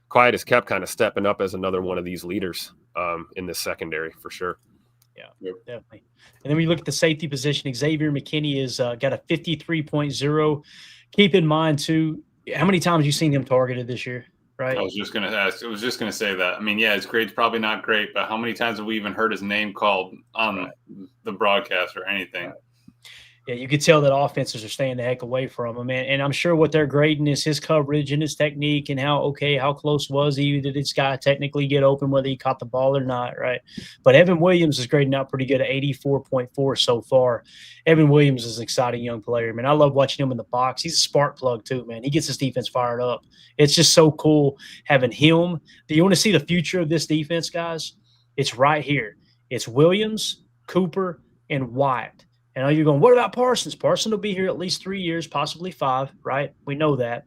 quiet as kept, kind of stepping up as another one of these leaders in this secondary for sure. Yeah, definitely. And then we look at the safety position. Xavier McKinney is got a 53.0. Keep in mind, too, how many times you seen him targeted this year, right? I was just going to ask. I was just going to say that. I mean, yeah, his grade's probably not great, but how many times have we even heard his name called on the broadcast or anything? Right. Yeah, you could tell that offenses are staying the heck away from him, and I'm sure what they're grading is his coverage and his technique and how close was he? Did this guy technically get open, whether he caught the ball or not, right? But Evan Williams is grading out pretty good at 84.4 so far. Evan Williams is an exciting young player, man. I love watching him in the box. He's a spark plug too, man. He gets his defense fired up. It's just so cool having him. Do you want to see the future of this defense, guys? It's right here. It's Williams, Cooper, and Wyatt. And you're going, what about Parsons? Parsons will be here at least 3 years, possibly 5, right? We know that.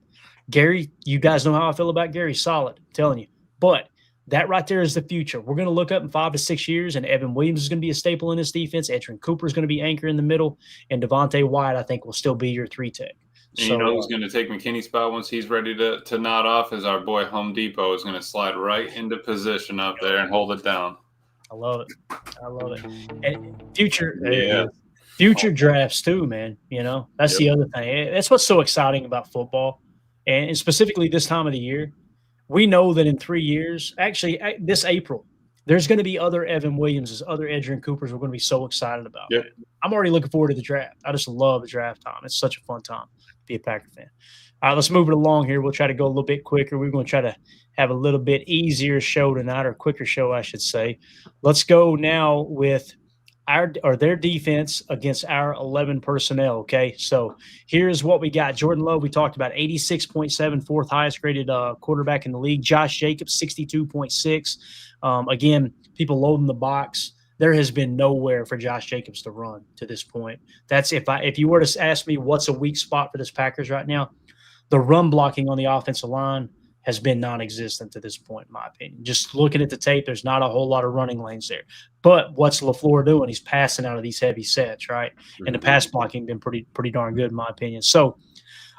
Gary, you guys know how I feel about Gary. Solid, I'm telling you. But that right there is the future. We're going to look up in 5 to 6 years, and Evan Williams is going to be a staple in this defense. Edgerrin Cooper is going to be anchor in the middle, and Devontae Wyatt, I think, will still be your 3-tech. And so, who's going to take McKinney's spot once he's ready to nod off is our boy Home Depot is going to slide right into position up there and hold it down. I love it. And future drafts too, man. That's the other thing. That's what's so exciting about football, and specifically this time of the year. we know that in 3 years, actually this April, there's going to be other Evan Williamses, other Edgerrin Coopers we're going to be so excited about. Yep. Man. I'm already looking forward to the draft. I just love the draft time. It's such a fun time to be a Packer fan. All right, let's move it along here. We'll try to go a little bit quicker. We're going to try to have a little bit easier show tonight, or quicker show, I should say. Let's go now with their defense against our 11 personnel. Okay, so here's what we got. Jordan Love, we talked about 86.7, fourth highest graded quarterback in the league. Josh Jacobs, 62.6. Again, people loading the box. There has been nowhere for Josh Jacobs to run to this point. That's if you were to ask me what's a weak spot for this Packers right now, the run blocking on the offensive line has been non-existent to this point, in my opinion. Just looking at the tape, there's not a whole lot of running lanes there. But what's LaFleur doing? He's passing out of these heavy sets, right? And the pass blocking been pretty darn good, in my opinion. So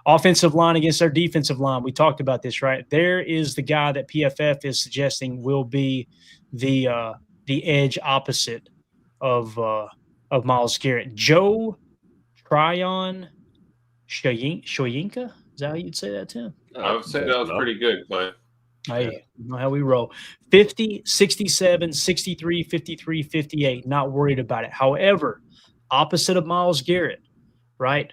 offensive line against their defensive line, we talked about this, right? There is the guy that PFF is suggesting will be the edge opposite of Myles Garrett. Joe Tryon Shoyinka? Is that how you'd say that, Tim? I would say that was pretty good, but Hey, you know how we roll. 50, 67, 63, 53, 58. Not worried about it. However, opposite of Myles Garrett, right?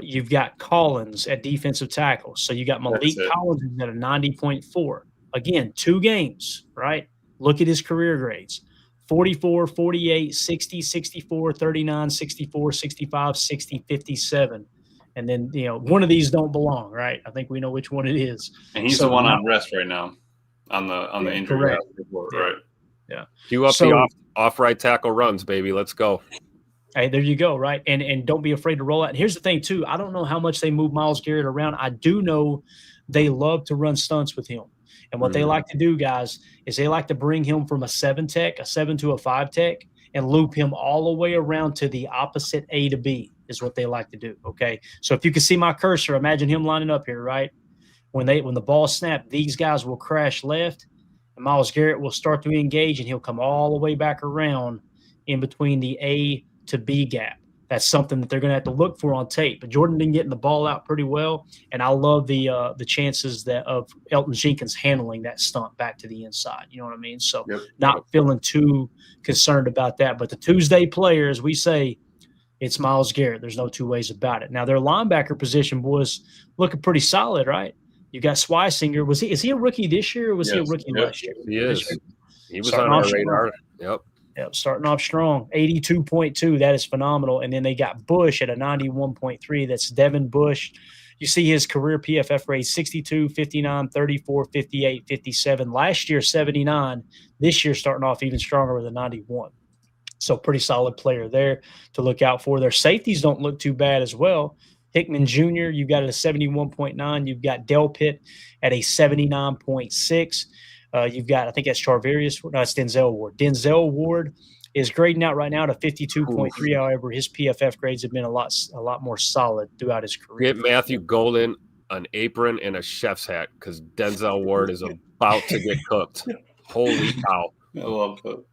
You've got Collins at defensive tackle. So you got Malik Collins at a 90.4. Again, 2 games, right? Look at his career grades. 44, 48, 60, 64, 39, 64, 65, 60, 57. And then, one of these don't belong, right? I think we know which one it is. And he's the one on rest right now on the injury report, right? Yeah. Cue up the off right tackle runs, baby. Let's go. Hey, there you go, right? And don't be afraid to roll out. And here's the thing, too. I don't know how much they move Myles Garrett around. I do know they love to run stunts with him. And what they like to do, guys, is they like to bring him from a 7 to a 5 tech, and loop him all the way around to the opposite A to B is what they like to do, okay? So if you can see my cursor, imagine him lining up here, right? When the ball snapped, these guys will crash left, and Myles Garrett will start to engage, and he'll come all the way back around in between the A to B gap. That's something that they're going to have to look for on tape. But Jordan been getting the ball out pretty well, and I love the chances of Elton Jenkins handling that stunt back to the inside. You know what I mean? So not feeling too concerned about that. But the Tuesday players, we say it's Myles Garrett. There's no two ways about it. Now their linebacker position was looking pretty solid, right? You got Swisinger. Is he a rookie this year, or was he a rookie last year? He is. He was on our radar. Yep, starting off strong, 82.2. That is phenomenal. And then they got Bush at a 91.3. That's Devin Bush. You see his career PFF grade 62, 59, 34, 58, 57. Last year, 79. This year, starting off even stronger with a 91. So pretty solid player there to look out for. Their safeties don't look too bad as well. Hickman Jr., you've got at a 71.9. You've got Delpit at a 79.6. You've got, I think that's Charvarius. No, it's Denzel Ward. Denzel Ward is grading out right now to 52.3. However, his PFF grades have been a lot more solid throughout his career. Get Matthew Golden an apron and a chef's hat because Denzel Ward is about to get cooked. Holy cow. I love that.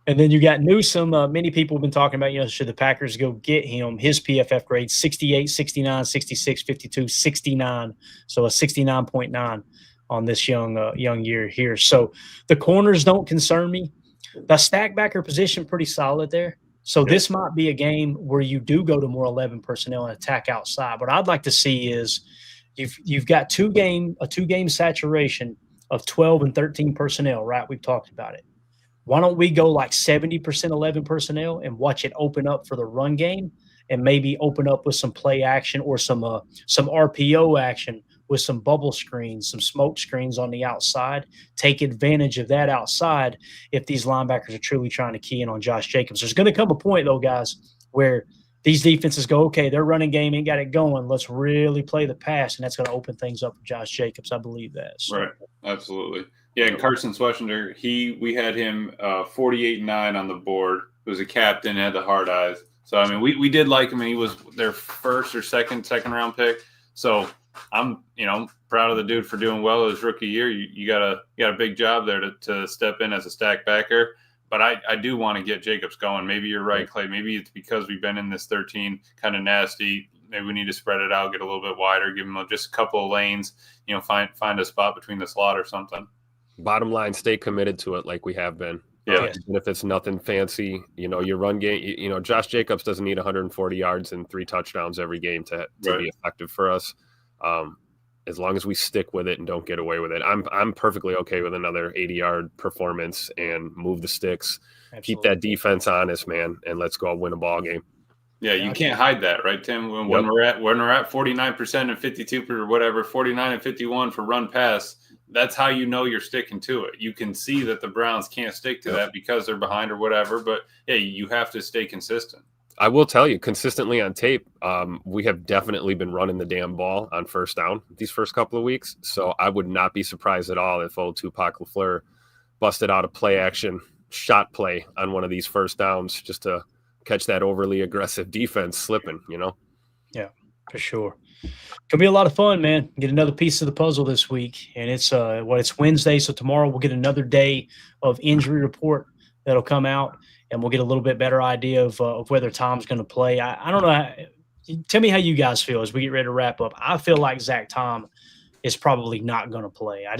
And then you got Newsome. Many people have been talking about, should the Packers go get him? His PFF grade, 68, 69, 66, 52, 69. So a 69.9 on this young year here. So the corners don't concern me. The stack backer position pretty solid there. So this might be a game where you do go to more 11 personnel and attack outside. What I'd like to see is you've got a two-game saturation of 12 and 13 personnel, right? We've talked about it. Why don't we go like 70% 11 personnel and watch it open up for the run game, and maybe open up with some play action or some RPO action with some bubble screens, some smoke screens on the outside. Take advantage of that outside if these linebackers are truly trying to key in on Josh Jacobs. There's going to come a point, though, guys, where these defenses go, okay, their running game ain't got it going. Let's really play the pass, and that's going to open things up for Josh Jacobs. I believe that. So. Right, absolutely. Yeah, and Carson Schlesinger, we had him 48-9 on the board. He was a captain, had the hard eyes. So, I mean, we did like him, and he was their first or second round pick. So I'm, proud of the dude for doing well his rookie year. You got a big job there to step in as a stack backer. But I do want to get Jacobs going. Maybe you're right, Clay. Maybe it's because we've been in this 13 kind of nasty, maybe we need to spread it out, get a little bit wider, give them just a couple of lanes, find a spot between the slot or something. Bottom line, stay committed to it like we have been. Yeah. Even if it's nothing fancy, your run game, Josh Jacobs doesn't need 140 yards and 3 touchdowns every game to be effective for us. As long as we stick with it and don't get away with it, I'm perfectly okay with another 80-yard performance and move the sticks. Absolutely. Keep that defense honest, man, and let's go win a ball game. Yeah, you can't hide that, right, Tim? When we're at 49% and 52 or whatever, 49 and 51 for run pass, that's how you're sticking to it. You can see that the Browns can't stick to that because they're behind or whatever, but yeah, you have to stay consistent. I will tell you, consistently on tape, we have definitely been running the damn ball on first down these first couple of weeks. So I would not be surprised at all if old Tupac LaFleur busted out a play action shot play on one of these first downs just to catch that overly aggressive defense slipping, Yeah, for sure. Could be a lot of fun, man. Get another piece of the puzzle this week. And it's Wednesday, so tomorrow we'll get another day of injury report that'll come out, and we'll get a little bit better idea of whether Tom's going to play. I don't know. Tell me how you guys feel as we get ready to wrap up. I feel like Zach Tom is probably not going to play. I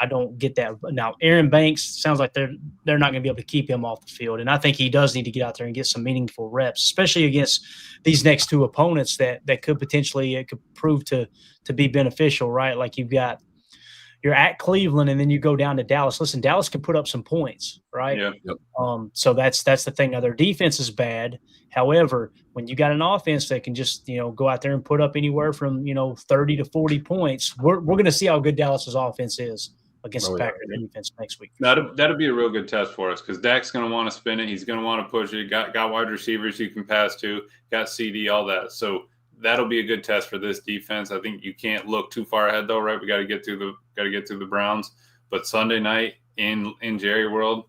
don't get that. Now, Aaron Banks sounds like they're not going to be able to keep him off the field. And I think he does need to get out there and get some meaningful reps, especially against these next two opponents that could potentially prove to be beneficial, right? Like you're at Cleveland and then you go down to Dallas. Listen, Dallas can put up some points, right? Yeah. Yep. So that's the thing. Now, their defense is bad. However, when you got an offense that can just, go out there and put up anywhere from, 30 to 40 points, we're going to see how good Dallas's offense is against the Packers defense next week. That'll be a real good test for us because Dak's going to want to spin it. He's going to want to push it. Got wide receivers you can pass to, got CD, all that. So that'll be a good test for this defense. I think you can't look too far ahead though, right? We got to get through the Browns. But Sunday night in Jerry World,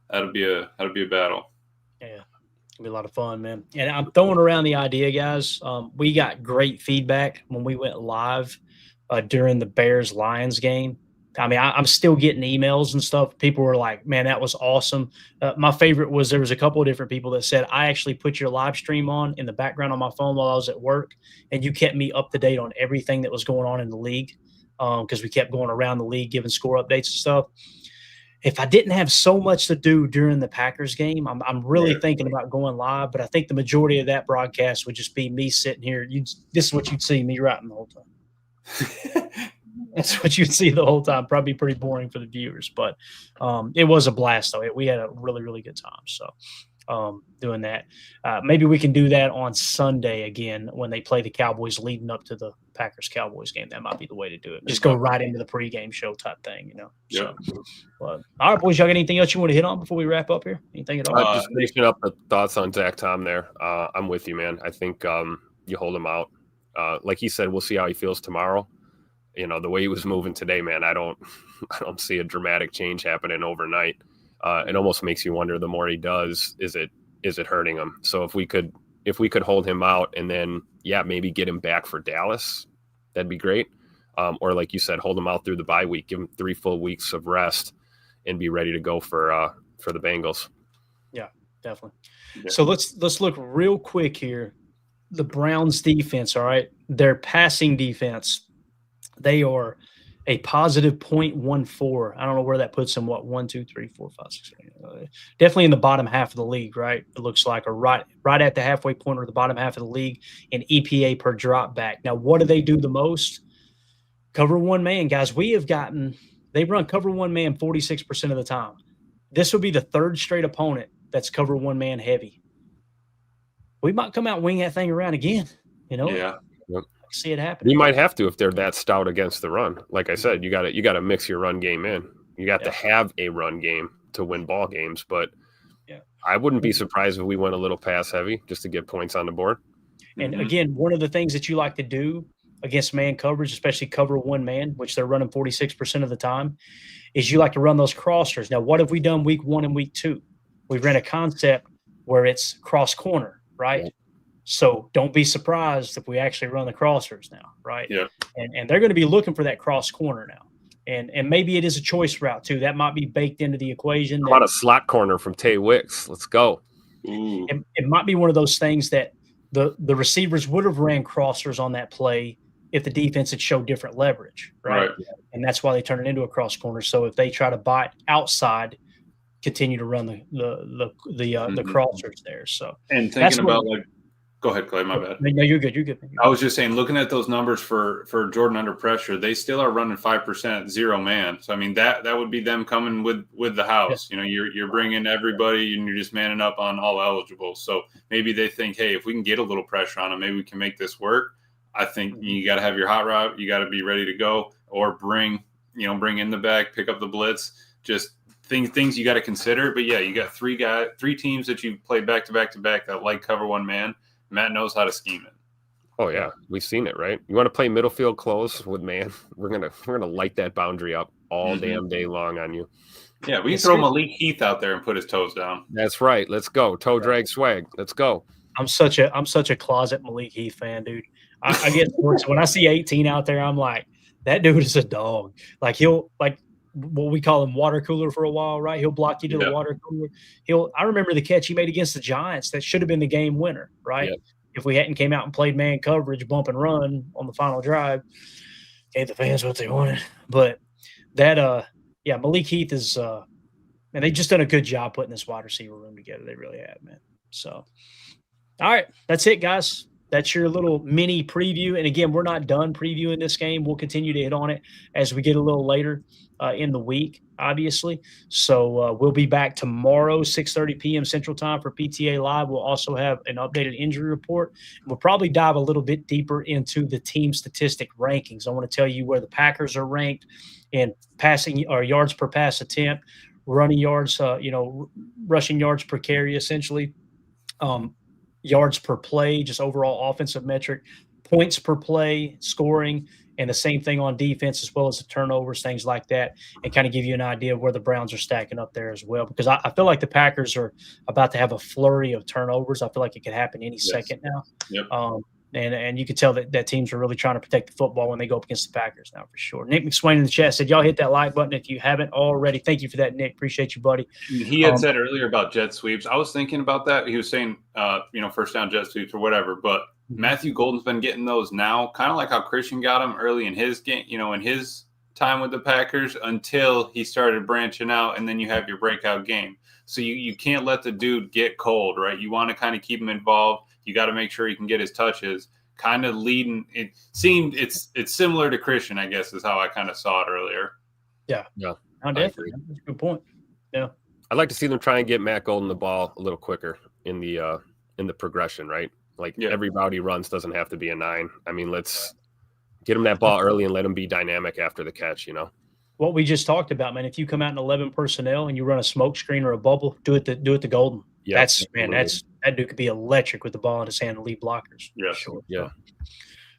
that'll be a battle. Yeah. It'll be a lot of fun, man. And I'm throwing around the idea, guys. We got great feedback when we went live during the Bears-Lions game. I mean, I'm still getting emails and stuff. People were like, man, that was awesome. My favorite was there was a couple of different people that said, I actually put your live stream on in the background on my phone while I was at work, and you kept me up to date on everything that was going on in the league because we kept going around the league giving score updates and stuff. If I didn't have so much to do during the Packers game, I'm really thinking about going live, but I think the majority of that broadcast would just be me sitting here. This is what you'd see, me writing the whole time. That's what you'd see the whole time. Probably pretty boring for the viewers, but it was a blast, though. We had a really, really good time. So doing that. Maybe we can do that on Sunday again when they play the Cowboys leading up to the Packers-Cowboys game. That might be the way to do it. Just go right into the pregame show type thing, Yeah. So, all right, boys, y'all got anything else you want to hit on before we wrap up here? Anything at all? Just finishing up the thoughts on Zach Tom there. I'm with you, man. I think you hold him out. Like he said, we'll see how he feels tomorrow. The way he was moving today, man, I don't see a dramatic change happening overnight. It almost makes you wonder, the more he does, is it hurting him? So if we could hold him out and then, maybe get him back for Dallas, that'd be great. Or like you said, hold him out through the bye week, give him 3 full weeks of rest and be ready to go for the Bengals. Yeah, definitely. Yeah. So let's look real quick here. The Browns defense, all right, their passing defense, they are a positive 0.14. I don't know where that puts them. What, 1, 2, 3, 4, 5, 6, 7, definitely in the bottom half of the league, right? It looks like, or right at the halfway point or the bottom half of the league in EPA per drop back. Now, what do they do the most? Cover one man, guys. They run cover one man 46% of the time. This would be the third straight opponent that's cover one man heavy. We might come out and wing that thing around again, Yeah. Yep. See it happen. You might have to if they're that stout against the run. Like I said, you got to mix your run game in. You got to have a run game to win ball games. But I wouldn't be surprised if we went a little pass heavy just to get points on the board. And again, one of the things that you like to do against man coverage, especially cover one man, which they're running 46% of the time, is you like to run those crossers. Now, what have we done week 1 and week 2? We've ran a concept where it's cross corner, right? Yeah. So don't be surprised if we actually run the crossers now, right? Yeah. And they're going to be looking for that cross corner now. And maybe it is a choice route too. That might be baked into the equation. How about a slot corner from Tay Wicks? Let's go. It might be one of those things that the receivers would have ran crossers on that play if the defense had showed different leverage, right? And that's why they turn it into a cross corner. So if they try to bite outside, continue to run the crossers there. So and thinking about go ahead, Clay. My bad. No, you're good. You're good. I was just saying, looking at those numbers for Jordan under pressure, they still are running 5% zero man. So I mean that would be them coming with the house. You know, you're bringing everybody and you're just manning up on all eligible. So maybe they think, hey, if we can get a little pressure on them, maybe we can make this work. I think you got to have your hot route. You got to be ready to go, or bring in the back, pick up the blitz. Just things you got to consider. But yeah, you got three teams that you play back to back to back that like cover one man. Matt knows how to scheme it. Oh yeah, we've seen it, right? You want to play middle field close with man? We're gonna light that boundary up all damn day long on you. Yeah, we can throw Malik Heath out there and put his toes down. That's right. Let's go. Toe drag swag. Let's go. I'm such a closet Malik Heath fan, dude. I get when I see 18 out there, I'm like, that dude is a dog. Like he'll what we call him water cooler for a while, right? He'll block you to the water cooler. I remember the catch he made against the Giants that should have been the game winner, right? Yep. If we hadn't came out and played man coverage, bump and run on the final drive, gave the fans what they wanted. But that, Malik Heath is, and they just done a good job putting this wide receiver room together. They really have, man. So, all right, that's it, guys. That's your little mini preview. And again, we're not done previewing this game. We'll continue to hit on it as we get a little later in the week, obviously. So we'll be back tomorrow, 6:30 p.m. Central Time for PTA Live. We'll also have an updated injury report. We'll probably dive a little bit deeper into the team statistic rankings. I want to tell you where the Packers are ranked in passing or yards per pass attempt, running yards, rushing yards per carry, essentially. Yards per play, just overall offensive metric, points per play, scoring, and the same thing on defense as well as the turnovers, things like that, and kind of give you an idea of where the Browns are stacking up there as well. Because I feel like the Packers are about to have a flurry of turnovers. I feel like it could happen any second now. Yep. And you could tell that teams are really trying to protect the football when they go up against the Packers now for sure. Nick McSwain in the chat said, y'all hit that like button if you haven't already. Thank you for that, Nick. Appreciate you, buddy. He had said earlier about jet sweeps. I was thinking about that. He was saying, first down jet sweeps or whatever. But Matthew Golden's been getting those now, kind of like how Christian got them early in his game, in his time with the Packers until he started branching out, and then you have your breakout game. So you can't let the dude get cold, right? You want to kind of keep him involved. You got to make sure he can get his touches. Kind of leading. It seemed it's similar to Christian, I guess, is how I kind of saw it earlier. Yeah. No, definitely. That's a good point. Yeah. I'd like to see them try and get Matt Golden the ball a little quicker in the progression, right? Like every route he runs doesn't have to be a 9. I mean, let's get him that ball early and let him be dynamic after the catch, What we just talked about, man, if you come out in 11 personnel and you run a smoke screen or a bubble, do it to Golden. Yeah, that dude could be electric with the ball in his hand and lead blockers. Yeah, sure. Yeah.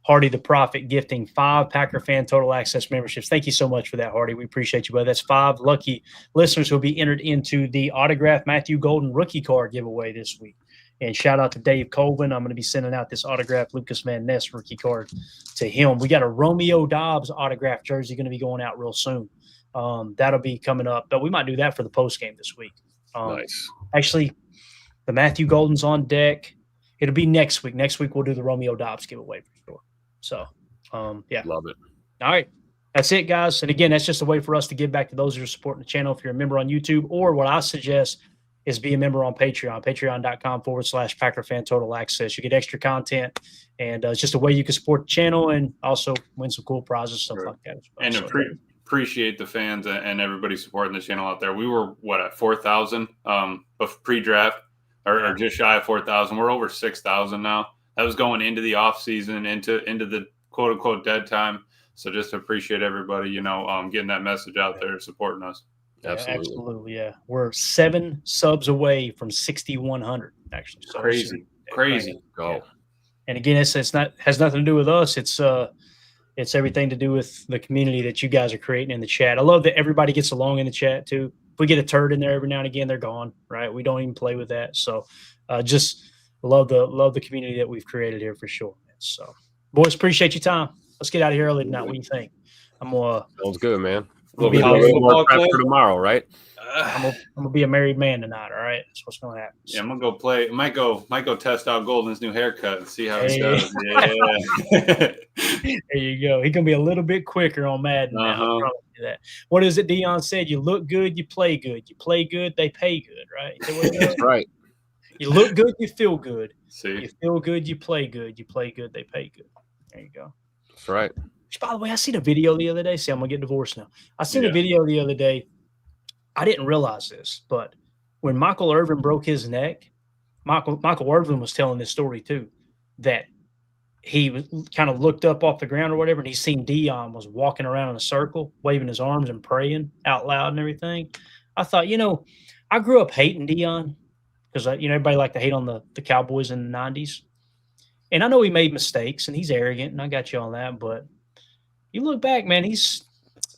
Hardy the Prophet gifting 5 Packer Fan Total Access memberships. Thank you so much for that, Hardy. We appreciate you, brother. That's 5 lucky listeners who will be entered into the autographed Matthew Golden rookie card giveaway this week. And shout out to Dave Colvin. I'm going to be sending out this autographed Lucas Van Ness rookie card to him. We got a Romeo Dobbs autographed jersey going to be going out real soon. That'll be coming up, but we might do that for the post game this week. Nice. Actually, the Matthew Golden's on deck. It'll be next week. Next week we'll do the Romeo Dobbs giveaway for sure. So, yeah. Love it. All right. That's it, guys. And again, that's just a way for us to give back to those who are supporting the channel. If you're a member on YouTube, or what I suggest is be a member on Patreon, patreon.com/Packer Fan Total Access. You get extra content, and it's just a way you can support the channel and also win some cool prizes, stuff like that. And appreciate the fans and everybody supporting the channel out there. We were, at 4,000 of pre-draft, or just shy of 4,000. We're over 6,000 now. That was going into the off season, into the quote unquote dead time. So just appreciate everybody, getting that message out there, supporting us. Absolutely. Yeah. We're 7 subs away from 6,100 actually. So crazy. Go. Yeah. And again, has nothing to do with us. It's everything to do with the community that you guys are creating in the chat. I love that everybody gets along in the chat too. If we get a turd in there every now and again, they're gone, right? We don't even play with that. So just love the community that we've created here for sure. So boys, appreciate your time. Let's get out of here early tonight. What do you think? Sounds good, man. We'll be be a doing a little more football prep play? for tomorrow, right? I'm gonna be a married man tonight. All right, that's what's gonna happen. Yeah, I'm gonna go play. Might go test out Golden's new haircut and see how Hey. he does. Yeah. There you go. He's gonna be a little bit quicker on Madden now. I promise you that. What is it Dion said? You look good, you play good. You play good, they pay good, right? Is that what he does? Right. You look good, you feel good. See, You feel good, you play good. You play good, they pay good. There you go. That's right. Which, by the way, I seen a video the other day. See, I'm gonna get divorced now. I seen Yeah. a video the other day. I didn't realize this, but when Michael Irvin broke his neck, Michael Irvin was telling this story too, that he was kind of looked up off the ground or whatever, and he seen Dion was walking around in a circle, waving his arms and praying out loud and everything. I thought, I grew up hating Dion because everybody liked to hate on the Cowboys in the 90s. And I know he made mistakes and he's arrogant, and I got you on that. But you look back, man, he's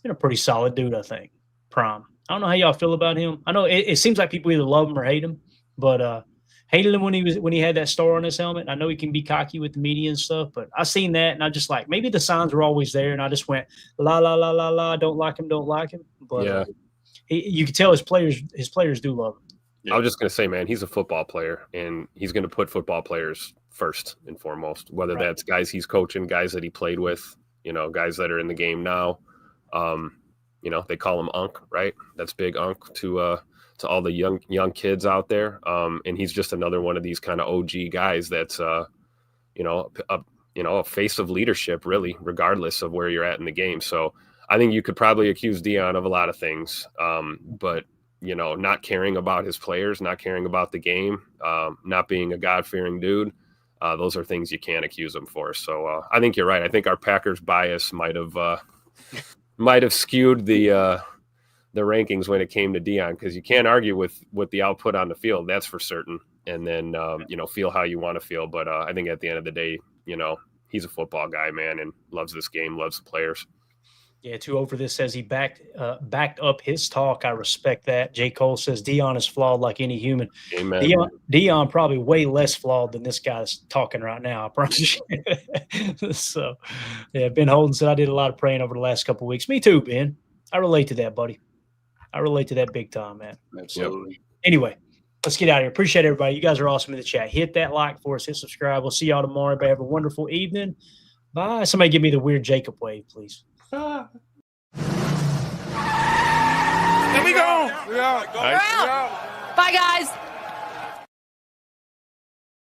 been a pretty solid dude, I think. Prime. I don't know how y'all feel about him. I know it seems like people either love him or hate him, but hated him when he had that star on his helmet. I know he can be cocky with the media and stuff, but I seen that and I just like, maybe the signs were always there, and I just went la la la la la. Don't like him. But Yeah. You can tell his players do love him. I was just going to say, man, he's a football player, and he's going to put football players first and foremost, whether Right. that's guys he's coaching, guys that he played with, guys that are in the game now. They call him Unc, right? That's big Unc to all the young kids out there. And he's just another one of these kind of OG guys that's, a face of leadership, really, regardless of where you're at in the game. So I think you could probably accuse Dion of a lot of things, but not caring about his players, not caring about the game, not being a God-fearing dude. Those are things you can't accuse him for. So I think you're right. I think our Packers bias might have skewed the rankings when it came to Dion, because you can't argue with the output on the field. That's for certain. And then, feel how you want to feel. But I think at the end of the day, he's a football guy, man, and loves this game, loves the players. Yeah, 2-0 for this says he backed up his talk. I respect that. J. Cole says Dion is flawed like any human. Amen. Dion probably way less flawed than this guy's talking right now, I promise you. So, yeah, Ben Holden said I did a lot of praying over the last couple of weeks. Me too, Ben. I relate to that, buddy. I relate to that big time, man. absolutely. Anyway, let's get out of here. Appreciate everybody. You guys are awesome in the chat. Hit that like for us. Hit subscribe. We'll see y'all tomorrow. Everybody have a wonderful evening. Bye. Somebody give me the weird Jacob wave, please. Here we go. Nice. Bye, guys.